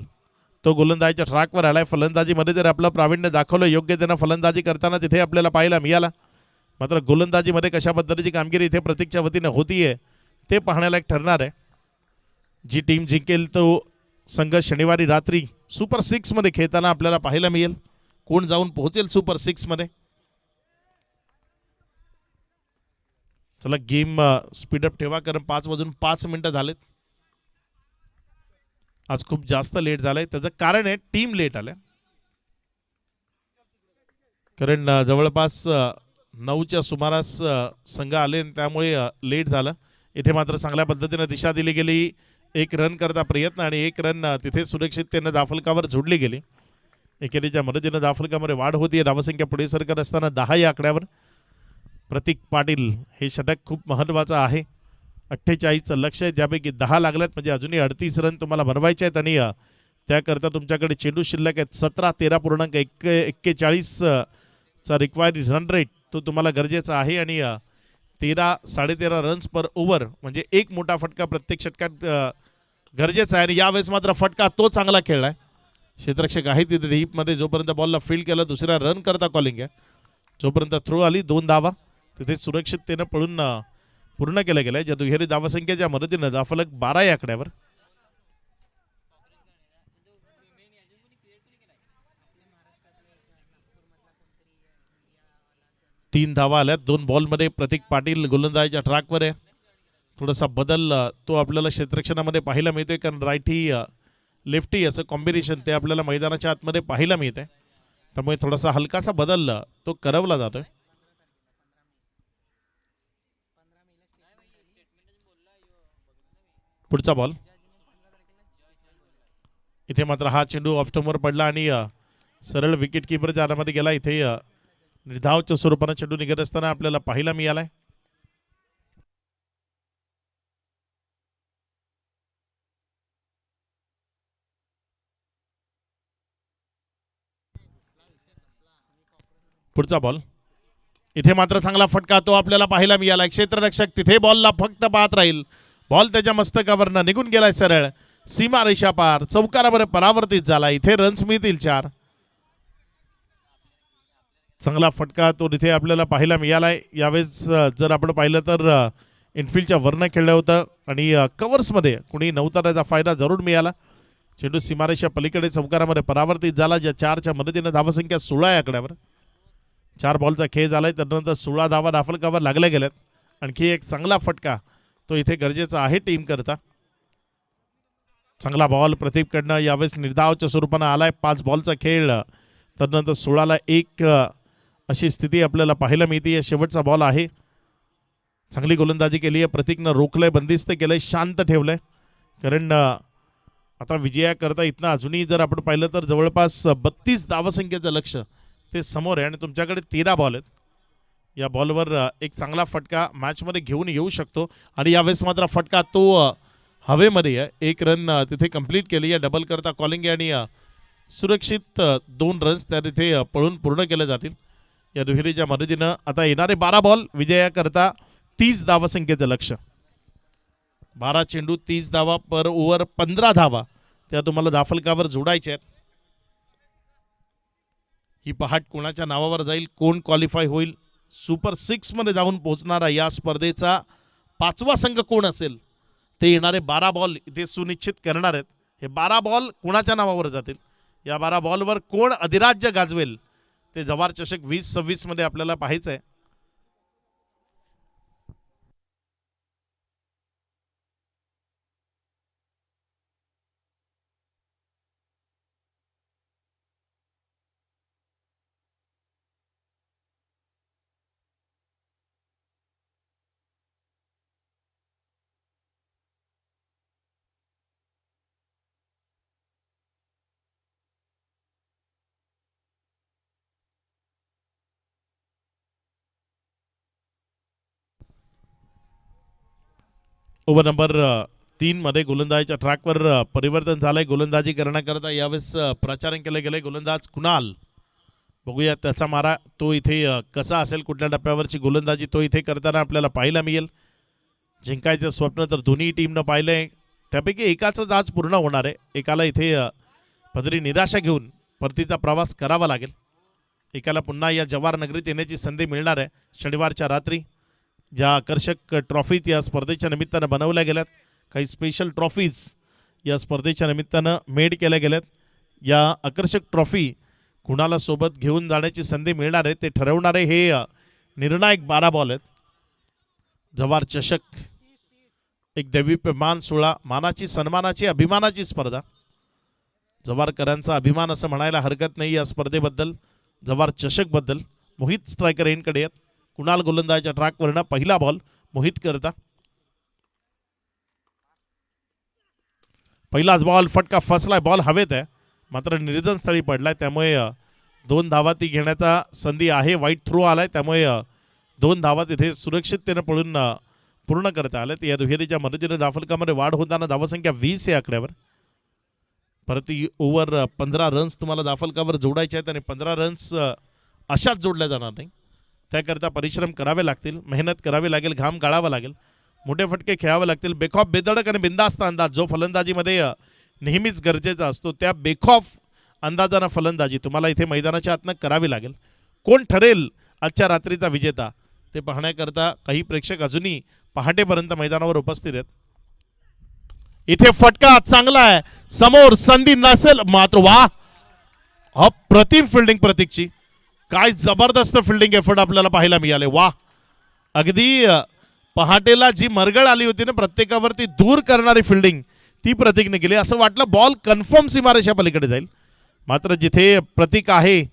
तो गोलंदाजीच्या ट्रॅकवर आलाय. फलंदाजीमध्ये जर आपलं प्रावीण्य दाखवलं, योग्य त्यानं फलंदाजी करताना तिथे आपल्याला पाहायला मिळाला. मात्र गोलंदाजीमध्ये कशा पद्धतीची कामगिरी इथे प्रतीकच्या वतीनं होतीये ते पाहण्याला एक ठरणार आहे. जी टीम जिंकेल तो संघ शनिवारी रात्री सुपर 6 मध्ये खेळताना आपल्याला पाहायला मिळेल. कोण जाऊन पोहोचेल सुपर 6 मध्ये. चला गेम स्पीडअप ठेवा, कारण 5:05 झालेत. आज खूप जास्त लेट झालंय, त्याचं कारण आहे टीम लेट आल्या, कारण जवळपास 9च्या सुमारास संघ आले, त्यामुळे लेट झालं. इथे मात्र चांगल्या पद्धतीने दिशा दिली गेली. 1 रन करता प्रयत्न आणि 1 रन तिथे सुरक्षिततेने दाफलकावर जोडली गेली. एकेरीच्या मदतीनं दाफलकामध्ये वाढ होती. धावसंख्या पुढे सरकत असताना 10 या आकड्यावर. प्रतीक पाटील हे षटक खूप महत्त्वाचं आहे. 48चं लक्ष आहे, ज्यापैकी 10 लागल्यात, म्हणजे अजूनही 38 रन तुम्हाला बनवायचे आहेत. आणि त्याकरता तुमच्याकडे चेंडू शिल्लक आहेत 17. 13.41 चा रिक्वायर्ड रन रेट तो तुम्हाला गरजेचा आहे. आणि 13-13.5 रन्स पर ओव्हर, म्हणजे एक मोठा फटका प्रत्येक षटकात गरजेचा आहे. आणि यावेळेस मात्र फटका तो चांगला खेळलाय. क्षेत्ररक्षक आहे तिथे डीपमध्ये, जोपर्यंत बॉलला फील्ड केलं दुसऱ्या रन करता कॉलिंग आहे. जोपर्यंत थ्रो आली 2 धावा तिथे सुरक्षिततेनं पळून पूर्ण केलं गेलंय. ज्या दुहेरी धावसंख्येच्या मदतीनं दाफलक 12 या आकड्यावर. तीन धावा आल्यात 2 बॉलमध्ये. प्रतीक पाटील गोलंदाजीच्या ट्रॅकवर आहे. थोडासा बदल तो आपल्याला क्षेत्ररक्षणामध्ये पाहायला मिळतोय, कारण राईटी लेफ्टी असं कॉम्बिनेशन ते आपल्याला मैदानाच्या आतमध्ये पाहायला मिळतंय. त्यामुळे थोडासा हलकासा बदल तो करवला जातोय. पुढचा बॉल इथे मात्र हा चेंडू ऑफस्टंपवर पडला आणि सरळ विकेट कीपरच्या हातामध्ये गेला. इथे निर्धावच्या स्वरूपाने चेंडू निघत असताना आपल्याला पाहायला मिळालाय. पुढचा बॉल इथे मात्र चांगला फटका तो आपल्याला पाहायला मिळाला. क्षेत्ररक्षक तिथे बॉलला फक्त पाहत राहील. बॉल त्याच्या मस्तकावरनं निघून गेलाय सरळ सीमा रेषा पार. चौकारावर परावर्तित झाला. इथे रन्स मिळतील 4. चांगला फटका तो तिथे आपल्याला पाहायला मिळालाय. यावेळेस जर आपण पाहिलं तर इनफिल्डच्या वरनं खेळलं होतं आणि कव्हर्समध्ये कुणी नव्हता, त्याचा फायदा जरूर मिळाला. चेंडू सीमारेषा पलीकडे चौकारामध्ये परावर्तित झाला, ज्या 4च्या मदतीनं धावसंख्या 16 या आकड्यावर. 4 बॉलचा खेळ झालाय, त्यानंतर 16 धावा दाफलकावर लागल्या गेल्यात. आणखी एक चांगला फटका तो इथे गरजेचा आहे टीम करता. चांगला बॉल प्रतीककडनं यावेळेस निर्धावच्या स्वरूपानं आलाय. 5 बॉलचा खेळ, त्यानंतर 16ला 1 अशी स्थिती आपल्याला पाहायला मिळते. शेवटचा बॉल आहे. चांगली गोलंदाजी केली आहे प्रतीकनं, रोखलंय, बंदिस्त केलंय, शांत ठेवलंय. कारण आता विजयाकरता इथनं अजूनही जर आपण पाहिलं तर जवळपास 32 धावसंख्येचं लक्ष ते समोर आहे आणि तुमच्याकडे 13 बॉल आहेत. या बॉलवर एक चांगला फटका मॅचमध्ये घेऊन येऊ शकतो. आणि यावेळेस मात्र फटका तो हवेमध्ये आहे. 1 रन तिथे कंप्लीट केली आहे. डबल करता कॉलिंग आहे आणि सुरक्षित 2 रन्स त्या तिथे पळून पूर्ण केले जातील. या दुहेरीच्या मदतीनं आता येणारे 12 बॉल विजयाकरता 30 धावसंख्येचं लक्ष. 12 चेंडू 30 धावा पर ओव्हर, 15 धावा त्या तुम्हाला दाफलकावर जोडायच्या आहेत. ही पहाट कोणाच्या नावावर जाईल, कोण क्वालिफाय होईल, सुपर 6 मध्ये जाऊन पोहोचणारा या स्पर्धेचा 5वा संघ कोण असेल, ते येणारे 12 बॉल इथे सुनिश्चित करणार आहेत. हे 12 बॉल कुणाच्या नावावर जातील, या 12 बॉलवर कोण अधिराज्य गाजवेल ते जवार चषक 2026 मध्ये आपल्याला पाहायचं आहे. ओव्हर नंबर 3 मध्ये गोलंदाजीच्या ट्रॅकवर परिवर्तन झालंय. गोलंदाजी करण्याकरता यावेळेस प्रचारण केलं गेलंय गोलंदाज कुणाल. बघूया त्याचा मारा तो इथे कसा असेल, कुठल्या टप्प्यावरची गोलंदाजी तो इथे करताना आपल्याला पाहायला मिळेल. जिंकायचं स्वप्न तर दोन्ही टीमनं पाहिलंय, त्यापैकी एकाच आज पूर्ण होणार आहे. एकाला इथे पदरी निराशा घेऊन परतीचा प्रवास करावा लागेल. एकाला पुन्हा या जवाहर नगरीत येण्याची संधी मिळणार आहे. शनिवारच्या रात्री ज्या आकर्षक ट्रॉफीज या स्पर्धेच्या निमित्तानं बनवल्या गेल्यात, काही स्पेशल ट्रॉफीज या स्पर्धेच्या निमित्तानं मेड केल्या गेल्यात. या आकर्षक ट्रॉफी कुणाला सोबत घेऊन जाण्याची संधी मिळणार आहे ते ठरवणारे हे निर्णायक 12 बॉल आहेत. जवार चषक एक दैवीप्यमान सोहळा, मानाची सन्मानाची अभिमानाची स्पर्धा. जवारकरांचा अभिमान असं म्हणायला हरकत नाही या स्पर्धेबद्दल, जवार चषक बद्दल. मोहित स्ट्रायकर एंडकडे आहेत. कुणाल गोलंदाजीच्या ट्रॅकवरनं पहिला बॉल मोहित करता. पहिलाच बॉल फटका फसलाय, बॉल हवेत आहे मात्र निर्जन स्थळी पडलाय, त्यामुळे 2 धावा ती घेण्याचा संधी आहे. वाईट थ्रो आलाय त्यामुळे 2 धावा तिथे सुरक्षिततेने पळून पूर्ण करता आले. या दुहेरीच्या मदतीने धावफलकामध्ये वाढ होताना धावसंख्या 20 या आकड्यावर. प्रति ओव्हर 15 रन्स तुम्हाला धावफलकावर जोडायचे आहेत आणि 15 रन्स अशाच जोडल्या जाणार नाही. त्याकरता परिश्रम करावे लागतील, मेहनत करावी लागेल, घाम गाळावा लागेल, मोठे फटके खेळावे लागतील. बेखौफ बेधडक आणि बिंदास्त अंदाज जो फलंदाजीमध्ये नेहमीच गरजेचा असतो, त्या बेखौफ अंदाजानं फलंदाजी तुम्हाला इथे मैदानाच्या आतनं करावी लागेल. कोण ठरेल आजच्या रात्रीचा विजेता ते पाहण्याकरता काही प्रेक्षक अजूनही पहाटेपर्यंत मैदानावर उपस्थित आहेत. इथे फटका चांगला आहे, समोर संधी नसेल मात्र वा, अप्रतिम फिल्डिंग प्रतीकची. काय जबरदस्त फिल्डिंग एफर्ट आपल्याला पाहायला मिळाले. वा, अगदी पहाटेला जी मरगळ आली होती ना प्रत्येकावरती दूर करणारी फिल्डिंग ती प्रतीकने केली. असं वाटलं बॉल कन्फर्म सीमारेषा पलीकडे जाईल, मात्र जिथे प्रतीक आहे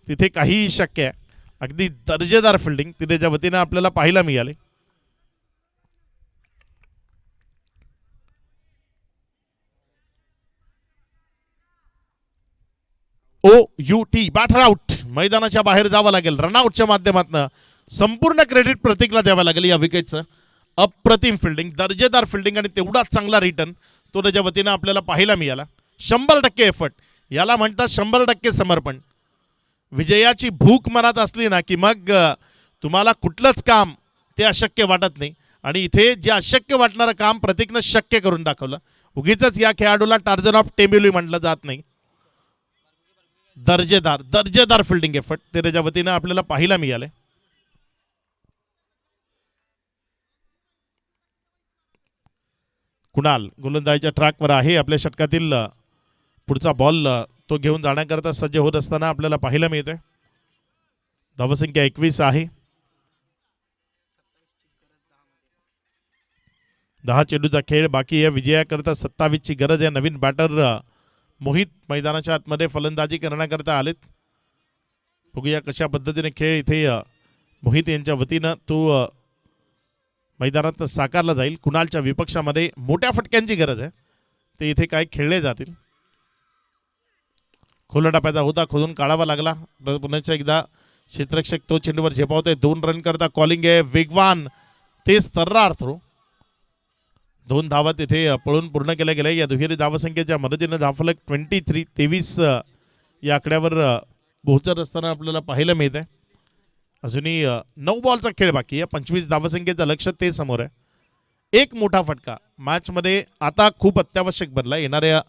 तिथे काहीही शक्य आहे. अगदी दर्जेदार फिल्डिंग तिथे वतीने आपल्याला पाहायला मिळाले. OUT बॅटर आउट, मैदानाच्या बाहेर जावं लागेल. रनआउटच्या माध्यमातून संपूर्ण क्रेडिट प्रतीकला द्यावं लागेल या विकेटचं. अप्रतिम फिल्डिंग, दर्जेदार फिल्डिंग आणि तेवढाच चांगला रिटर्न तो त्याच्या वतीनं आपल्याला पाहायला मिळाला. 100% एफर्ट, याला म्हणतात 100% समर्पण. विजयाची भूक मनात असली ना की मग तुम्हाला कुठलंच काम ते अशक्य वाटत नाही. आणि इथे जे अशक्य वाटणारं काम प्रतीकनं शक्य करून दाखवलं. उगीच या खेळाडूला टार्झन ऑफ टेम्युली म्हटलं जात नाही. दर्जेदार फिल्डिंग एफर्ट ते त्याच्या वतीनं आपल्याला पाहायला मिळाले. कुणाल गोलंदाजीच्या ट्रॅकवर आहे. आपल्या षटकातील पुढचा बॉल तो घेऊन जाण्याकरता सज्ज होत असताना आपल्याला पाहायला मिळतोय. धावसंख्या 21 आहे. 10 चेंडूचा खेळ बाकी आहे. विजयाकरता 27 ची गरज आहे. नवीन बॅटर मोहित मैदानाच्या आतमध्ये फलंदाजी करण्याकरता आलेत. बघूया कशा पद्धतीने खेळ इथे मोहित यांच्या वतीनं तो मैदानात साकारला जाईल. कुणालच्या विपक्षामध्ये मोठ्या फटक्यांची गरज आहे, ते इथे काय खेळले जातील. खोला टप्प्याचा होता, खोदून काढावा लागला. पुन्हा एकदा क्षेत्ररक्षक तो चेंडूवर झेपावतोय. 2 रन करता कॉलिंग आहे, वेगवान तेच तर्रार थ्रो. 2 धावा तिथे पळून पूर्ण केल्या गेल्या. या दुहेरी धावसंख्येच्या मदतीनं धावफलक 23 या आकड्यावर पोहोचत असताना आपल्याला पाहायला मिळत आहे. अजूनही 9 बॉलचा खेळ बाकी आहे. 25 धावसंख्येचं लक्ष ते समोर आहे. एक मोठा फटका मॅचमध्ये आता खूप अत्यावश्यक बनला. येणाऱ्या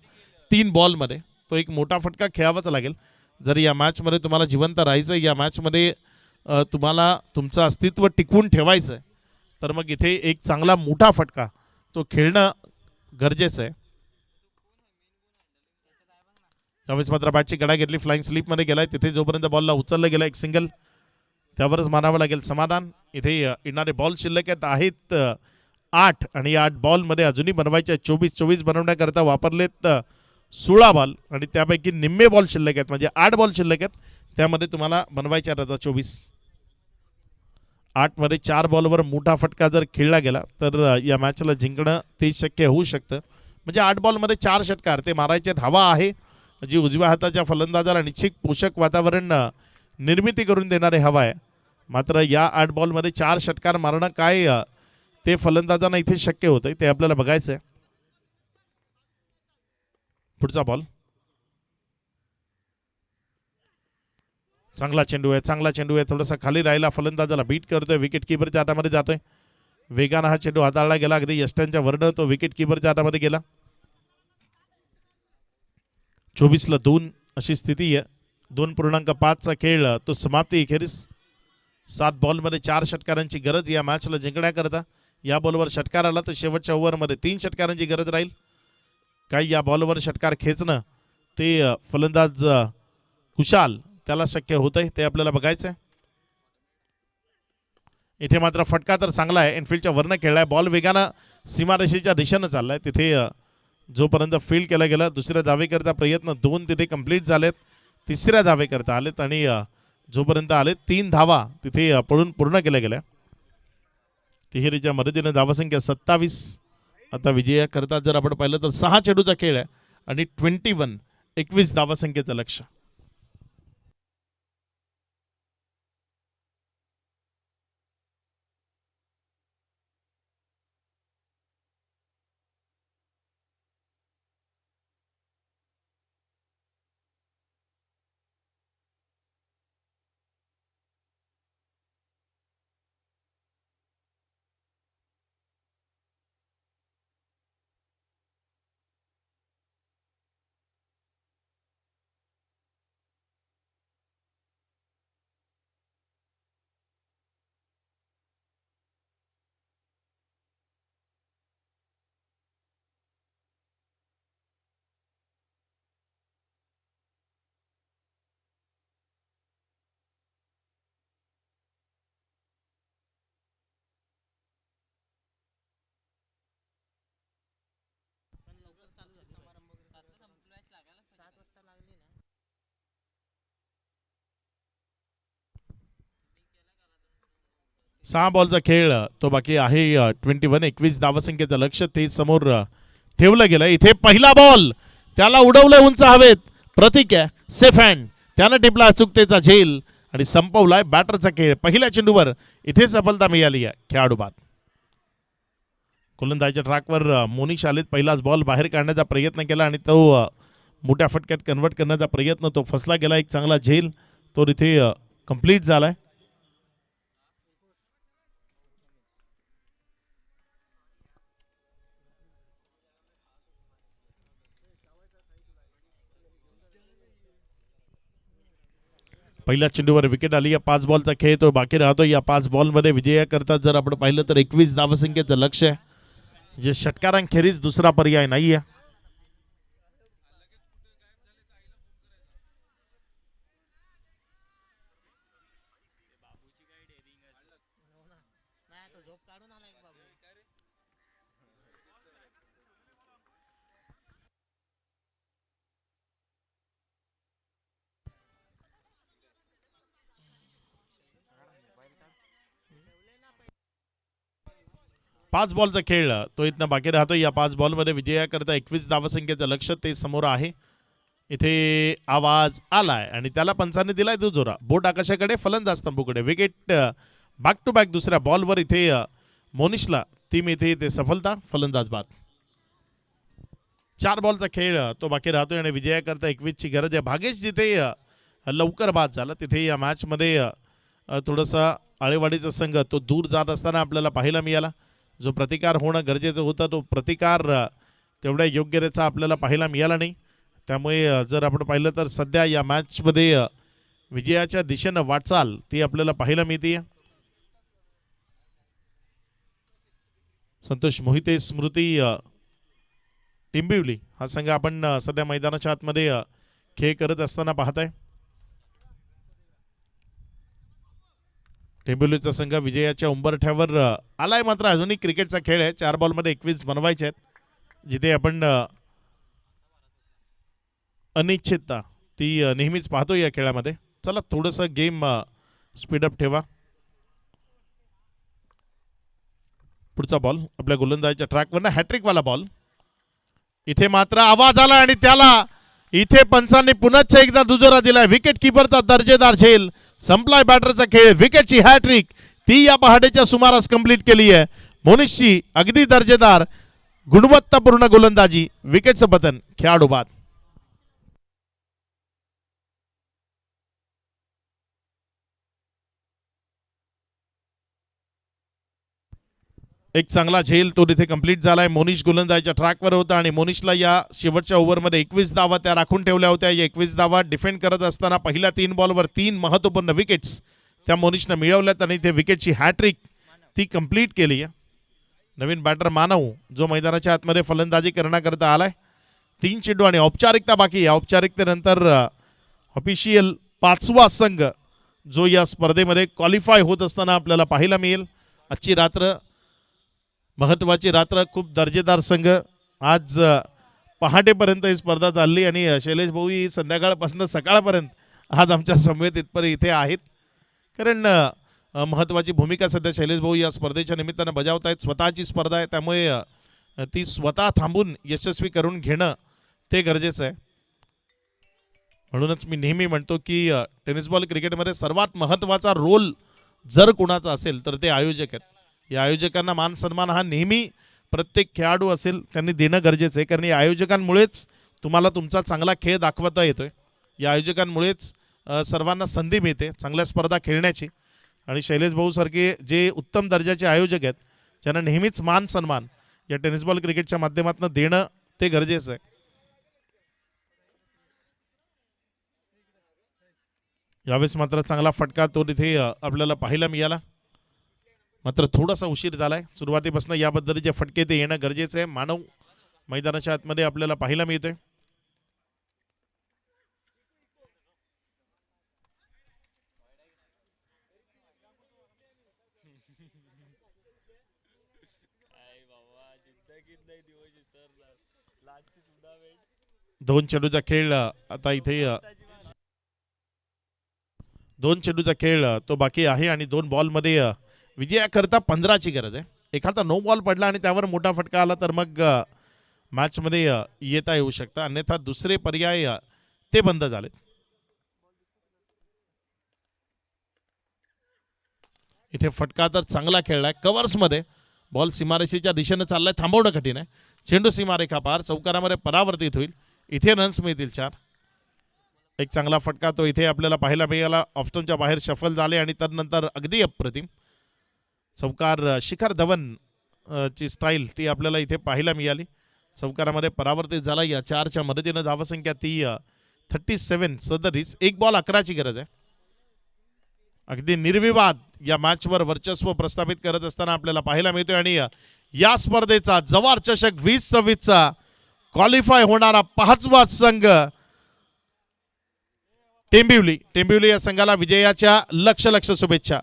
3 बॉलमध्ये तो एक मोठा फटका खेळावाच लागेल. जर या मॅचमध्ये तुम्हाला जिवंत राहायचं, या मॅचमध्ये तुम्हाला तुमचं अस्तित्व टिकवून ठेवायचं आहे, तर मग इथे एक चांगला मोठा फटका तो खेळणं गरजेचं आहे. त्यावेळेस मात्र बॅटची गडा घेतली, फ्लाइंग स्लिपमध्ये गेलाय. तिथे जोपर्यंत बॉलला उचललं गेलं एक सिंगल, त्यावरच मानावं लागेल समाधान. इथे येणारे बॉल शिल्लक आहेत 8 आणि 8 बॉलमध्ये अजूनही बनवायचे 24 बनवण्याकरता वापरलेत 16 बॉल आणि त्यापैकी निम्मे बॉल शिल्लक आहेत, म्हणजे 8 बॉल शिल्लक आहेत, त्यामध्ये तुम्हाला बनवायचे आता 24. 8 मध्ये 4 बॉलवर मोठा फटका जर खेळला गेला तर या मॅचला जिंकणं ते शक्य होऊ शकतं. म्हणजे 8 बॉलमध्ये 4 षटकार ते मारायचे. हवा आहे जी उजव्या हाताच्या फलंदाजाला निश्चित पोषक वातावरण निर्मिती करून देणारे हवा आहे. मात्र या 8 बॉलमध्ये 4 षटकार मारणं काय ते फलंदाजांना इथे शक्य होतं ते आपल्याला बघायचं आहे. पुढचा बॉल चांगला चेंडू आहे, थोडासा खाली राहिला, फलंदाजाला बीट करतोय, विकेट किपरच्या हातामध्ये जातोय. वेगानं हा चेंडू हाताळला गेला, अगदी यष्ट्यांच्या वरनं तो विकेट किपरच्या हातामध्ये गेला. 24ला 2 अशी स्थिती आहे. 2.5चा खेळ तो समाप्ती अखेरीस. 7 बॉलमध्ये 4 षटकारांची गरज या मॅचला जिंकण्याकरता. या बॉलवर षटकार आला तर शेवटच्या ओव्हरमध्ये 3 षटकारांची गरज राहील. काही या बॉलवर षटकार खेचणं ते फलंदाज कुशाल त्याला शक्य होतंय ते आपल्याला बघायचंय. इथे मात्र फटका तर चांगला आहे, इनफिल्डच्या वरनं खेळलाय, बॉल वेगानं सीमारेषेच्या दिशेनं चाललाय. तिथे जोपर्यंत फील्ड केला गेला, दुसऱ्या धावेकरता प्रयत्न 2 तिथे कंप्लीट झालेत, तिसऱ्या धावेकरता आलेत आणि जोपर्यंत आले 3 धावा तिथे पळून पूर्ण केल्या गेल्या. तिहेरीच्या मदतीने धावसंख्या 27. आता विजयाकरता जर आपण पाहिलं तर 6 चेंडूचा खेळ आहे आणि 21 धावसंख्येचं लक्ष. सहा बॉलचा खेळ तो बाकी आहे. 21 धावसंख्येचं लक्ष ते समोर ठेवलं गेलं. इथे पहिला बॉल त्याला उडवलं उंच हवेत, प्रतीक आहे सेफ हँड, त्यानं टिपला अचूकतेचा झेल आणि संपवलाय बॅटरचा खेळ. पहिल्या चेंडूवर इथे सफलता मिळाली आहे खेळाडू बाद. गोलंदाजीच्या ट्रॅकवर मोनिश आलेत. पहिलाच बॉल बाहेर काढण्याचा प्रयत्न केला आणि तो मोठ्या फटक्यात कन्वर्ट करण्याचा प्रयत्न तो फसला गेला. एक चांगला झेल तो इथे कंप्लीट झालाय. पहिल्या चेंडूवर विकेट आली. या 5 बॉलचा खेळ तो बाकी राहतो. या 5 बॉलमध्ये विजयाकरता जर आपण पाहिलं तर 21 धावसंख्येचं लक्ष आहे, जे षटकारांखेरीज दुसरा पर्याय नाही आहे. पाच बॉलचा खेळ तो इथनं बाकी राहतो. या 5 बॉलमध्ये विजयाकरता 21 धावसंख्येचं लक्ष ते समोर आहे. इथे आवाज आलाय आणि त्याला पंचाने दिलाय दुजोरा. बोट आकाशाकडे, फलंदाज तंबूकडे. विकेट बॅक टू बॅक दुसऱ्या बॉलवर इथे मोनिशला टीम इथे ते सफलता, फलंदाज बाद. 4 बॉलचा खेळ तो बाकी राहतोय आणि विजयाकरता 21 ची गरज आहे. भागेश जिथे लवकर बाद झाला तिथे या मॅचमध्ये थोडासा आळेवाडीचा संघ तो दूर जात असताना आपल्याला पाहायला मिळाला. जो प्रतिकार होणं गरजेचं होतं तो प्रतिकार तेवढ्या योग्यतेचा आपल्याला पाहायला मिळाला नाही. त्यामुळे जर आपण पाहिलं तर सध्या या मॅचमध्ये विजयाच्या दिशेनं वाटचाल ती आपल्याला पाहायला मिळते. संतोष मोहिते स्मृती टिंबिवली हा संघ आपण सध्या मैदानाच्या आतमध्ये खेळ करत असताना पाहताय. टेंबिवलीचा संघ विजयाच्या उंबरठ्यावर आलाय. मात्र अजूनही क्रिकेटचा खेळ आहे. 4 बॉलमध्ये 21 बनवायचे आहेत. जिथे आपण अनिश्चितता ती नेहमीच पाहतो या खेळामध्ये. चला थोडंसं गेम स्पीडअप ठेवा. पुढचा बॉल आपल्या गोलंदाजीच्या ट्रॅकवरनं हॅट्रिकवाला बॉल. इथे मात्र आवाज आला आणि त्याला इथे पंचांनी पुनश्च एकदा दुजोरा दिलाय. विकेट किपरचा दर्जेदार झेल. संपलाय बॅटरचा खेळ. विकेटची हॅट्रिक ती या पहाटेच्या सुमारास कंप्लीट केली आहे. मोनिशची अगदी दर्जेदार गुणवत्तापूर्ण गोलंदाजी. विकेटचं पतन. खेळाडू बाद. एक चांगला झेल तो तिथे कंप्लीट झालाय. मोनिश गोलंदाजीच्या ट्रॅकवर होता आणि मोनिशला या शेवटच्या ओव्हरमध्ये 21 धावा त्या राखून ठेवल्या होत्या. या 21 धावा डिफेंड करत असताना पहिल्या 3 बॉलवर 3 महत्त्वपूर्ण विकेट्स त्या मोनिशनं मिळवल्यात आणि ते विकेटची हॅट्रिक ती कंप्लीट केली आहे. नवीन बॅटर मानव जो मैदानाच्या आतमध्ये फलंदाजी करण्याकरता आलाय. 3 चेंडू आणि औपचारिकता बाकी. या औपचारिकतेनंतर ऑफिशियल 5वा संघ जो या स्पर्धेमध्ये क्वालिफाय होत असताना आपल्याला पाहायला मिळेल. आजची रात्र महत्त्वाची रात्र. खूप दर्जेदार संघ. आज पहाटेपर्यंत ही स्पर्धा चालली आणि शैलेश भाऊ ही संध्याकाळपासून सकाळपर्यंत आज आमच्या समवेत इथपर्यंत इथे आहेत. कारण महत्त्वाची भूमिका सध्या शैलेश भाऊ या स्पर्धेच्या निमित्तानं बजावत आहेत. स्वतःची स्पर्धा आहे त्यामुळे ती स्वतः थांबून यशस्वी करून घेणं ते गरजेचं आहे. म्हणूनच मी नेहमी म्हणतो की टेनिस बॉल क्रिकेटमध्ये सर्वात महत्त्वाचा रोल जर कुणाचा असेल तर ते आयोजक आहेत. या आयोजकांना मान सन्मान हा नेहमी प्रत्येक खेळाडू असेल त्यांनी देणं गरजेचं आहे. कारण या आयोजकांमुळेच तुम्हाला तुमचा चांगला खेळ दाखवता येतोय. या आयोजकांमुळेच सर्वांना संधी मिळते चांगल्या स्पर्धा खेळण्याची. आणि शैलेश भाऊ सारखे जे उत्तम दर्जाचे आयोजक आहेत ज्यांना नेहमीच मान सन्मान या टेनिस बॉल क्रिकेटच्या माध्यमातून देणं ते गरजेचं आहे. यावेळेस मात्र चांगला फटका तो तिथे आपल्याला पाहायला मिळाला. मात्र थोडासा उशीर झालाय. सुरुवातीपासून याबद्दल जे फटके ते येणं गरजेचं आहे. मानव मैदानाच्या आतमध्ये आपल्याला पाहायला मिळतोय. दोन चेंडूचा खेळ आता इथे 2 चेंडूचा खेळ तो बाकी आहे आणि 2 बॉलमध्ये विजयाकरता 15ची गरज आहे. एखादा नो बॉल पडला आणि त्यावर मोठा फटका आला तर मग मॅचमध्ये येता येऊ शकतं. अन्यथा दुसरे पर्याय ते बंद झालेत. इथे फटका तर चांगला खेळलाय. कव्हर्समध्ये बॉल सीमारेषेच्या दिशेनं चाललाय. थांबवणं कठीण आहे. चेंडू सीमारेखा पार चौकारामध्ये परावर्तित होईल. इथे रन्स मिळतील 4. एक चांगला फटका तो इथे आपल्याला पाहायला मिळाला. ऑफस्टनच्या बाहेर शफल झाले आणि त्यानंतर अगदी अप्रतिम चौकार. शिखर धवन ची स्टाईल ती आपल्याला इथे पाहायला मिळाली. चौकारामध्ये परावर्तित झाला. या 4च्या मदतीनं धावसंख्या ती 37 सदरीच. 1 बॉल 11ची गरज आहे. अगदी निर्विवाद या मॅचवर वर्चस्व प्रस्थापित करत असताना आपल्याला पाहायला मिळतोय. आणि या स्पर्धेचा जवार चषक 2026चा क्वालिफाय होणारा 5वा संघ टेंबिवली या संघाला विजयाच्या लक्ष शुभेच्छा.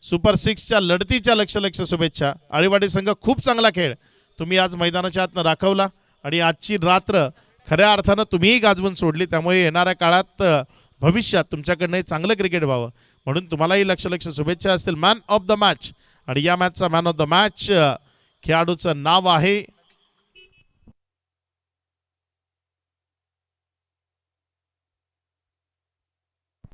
सुपर 6च्या लढतीच्या लक्ष शुभेच्छा. आळीवाडी संघ खूप चांगला खेळ तुम्ही आज मैदानाच्या आतनं दाखवला आणि आजची रात्र खऱ्या अर्थानं तुम्हीही गाजवून सोडली. त्यामुळे येणाऱ्या काळात भविष्यात तुमच्याकडनं चांगलं क्रिकेट व्हावं म्हणून तुम्हालाही लक्ष शुभेच्छा असतील. मॅन ऑफ द मॅच आणि या मॅचचा मॅन ऑफ द मॅच खेळाडूचं नाव आहे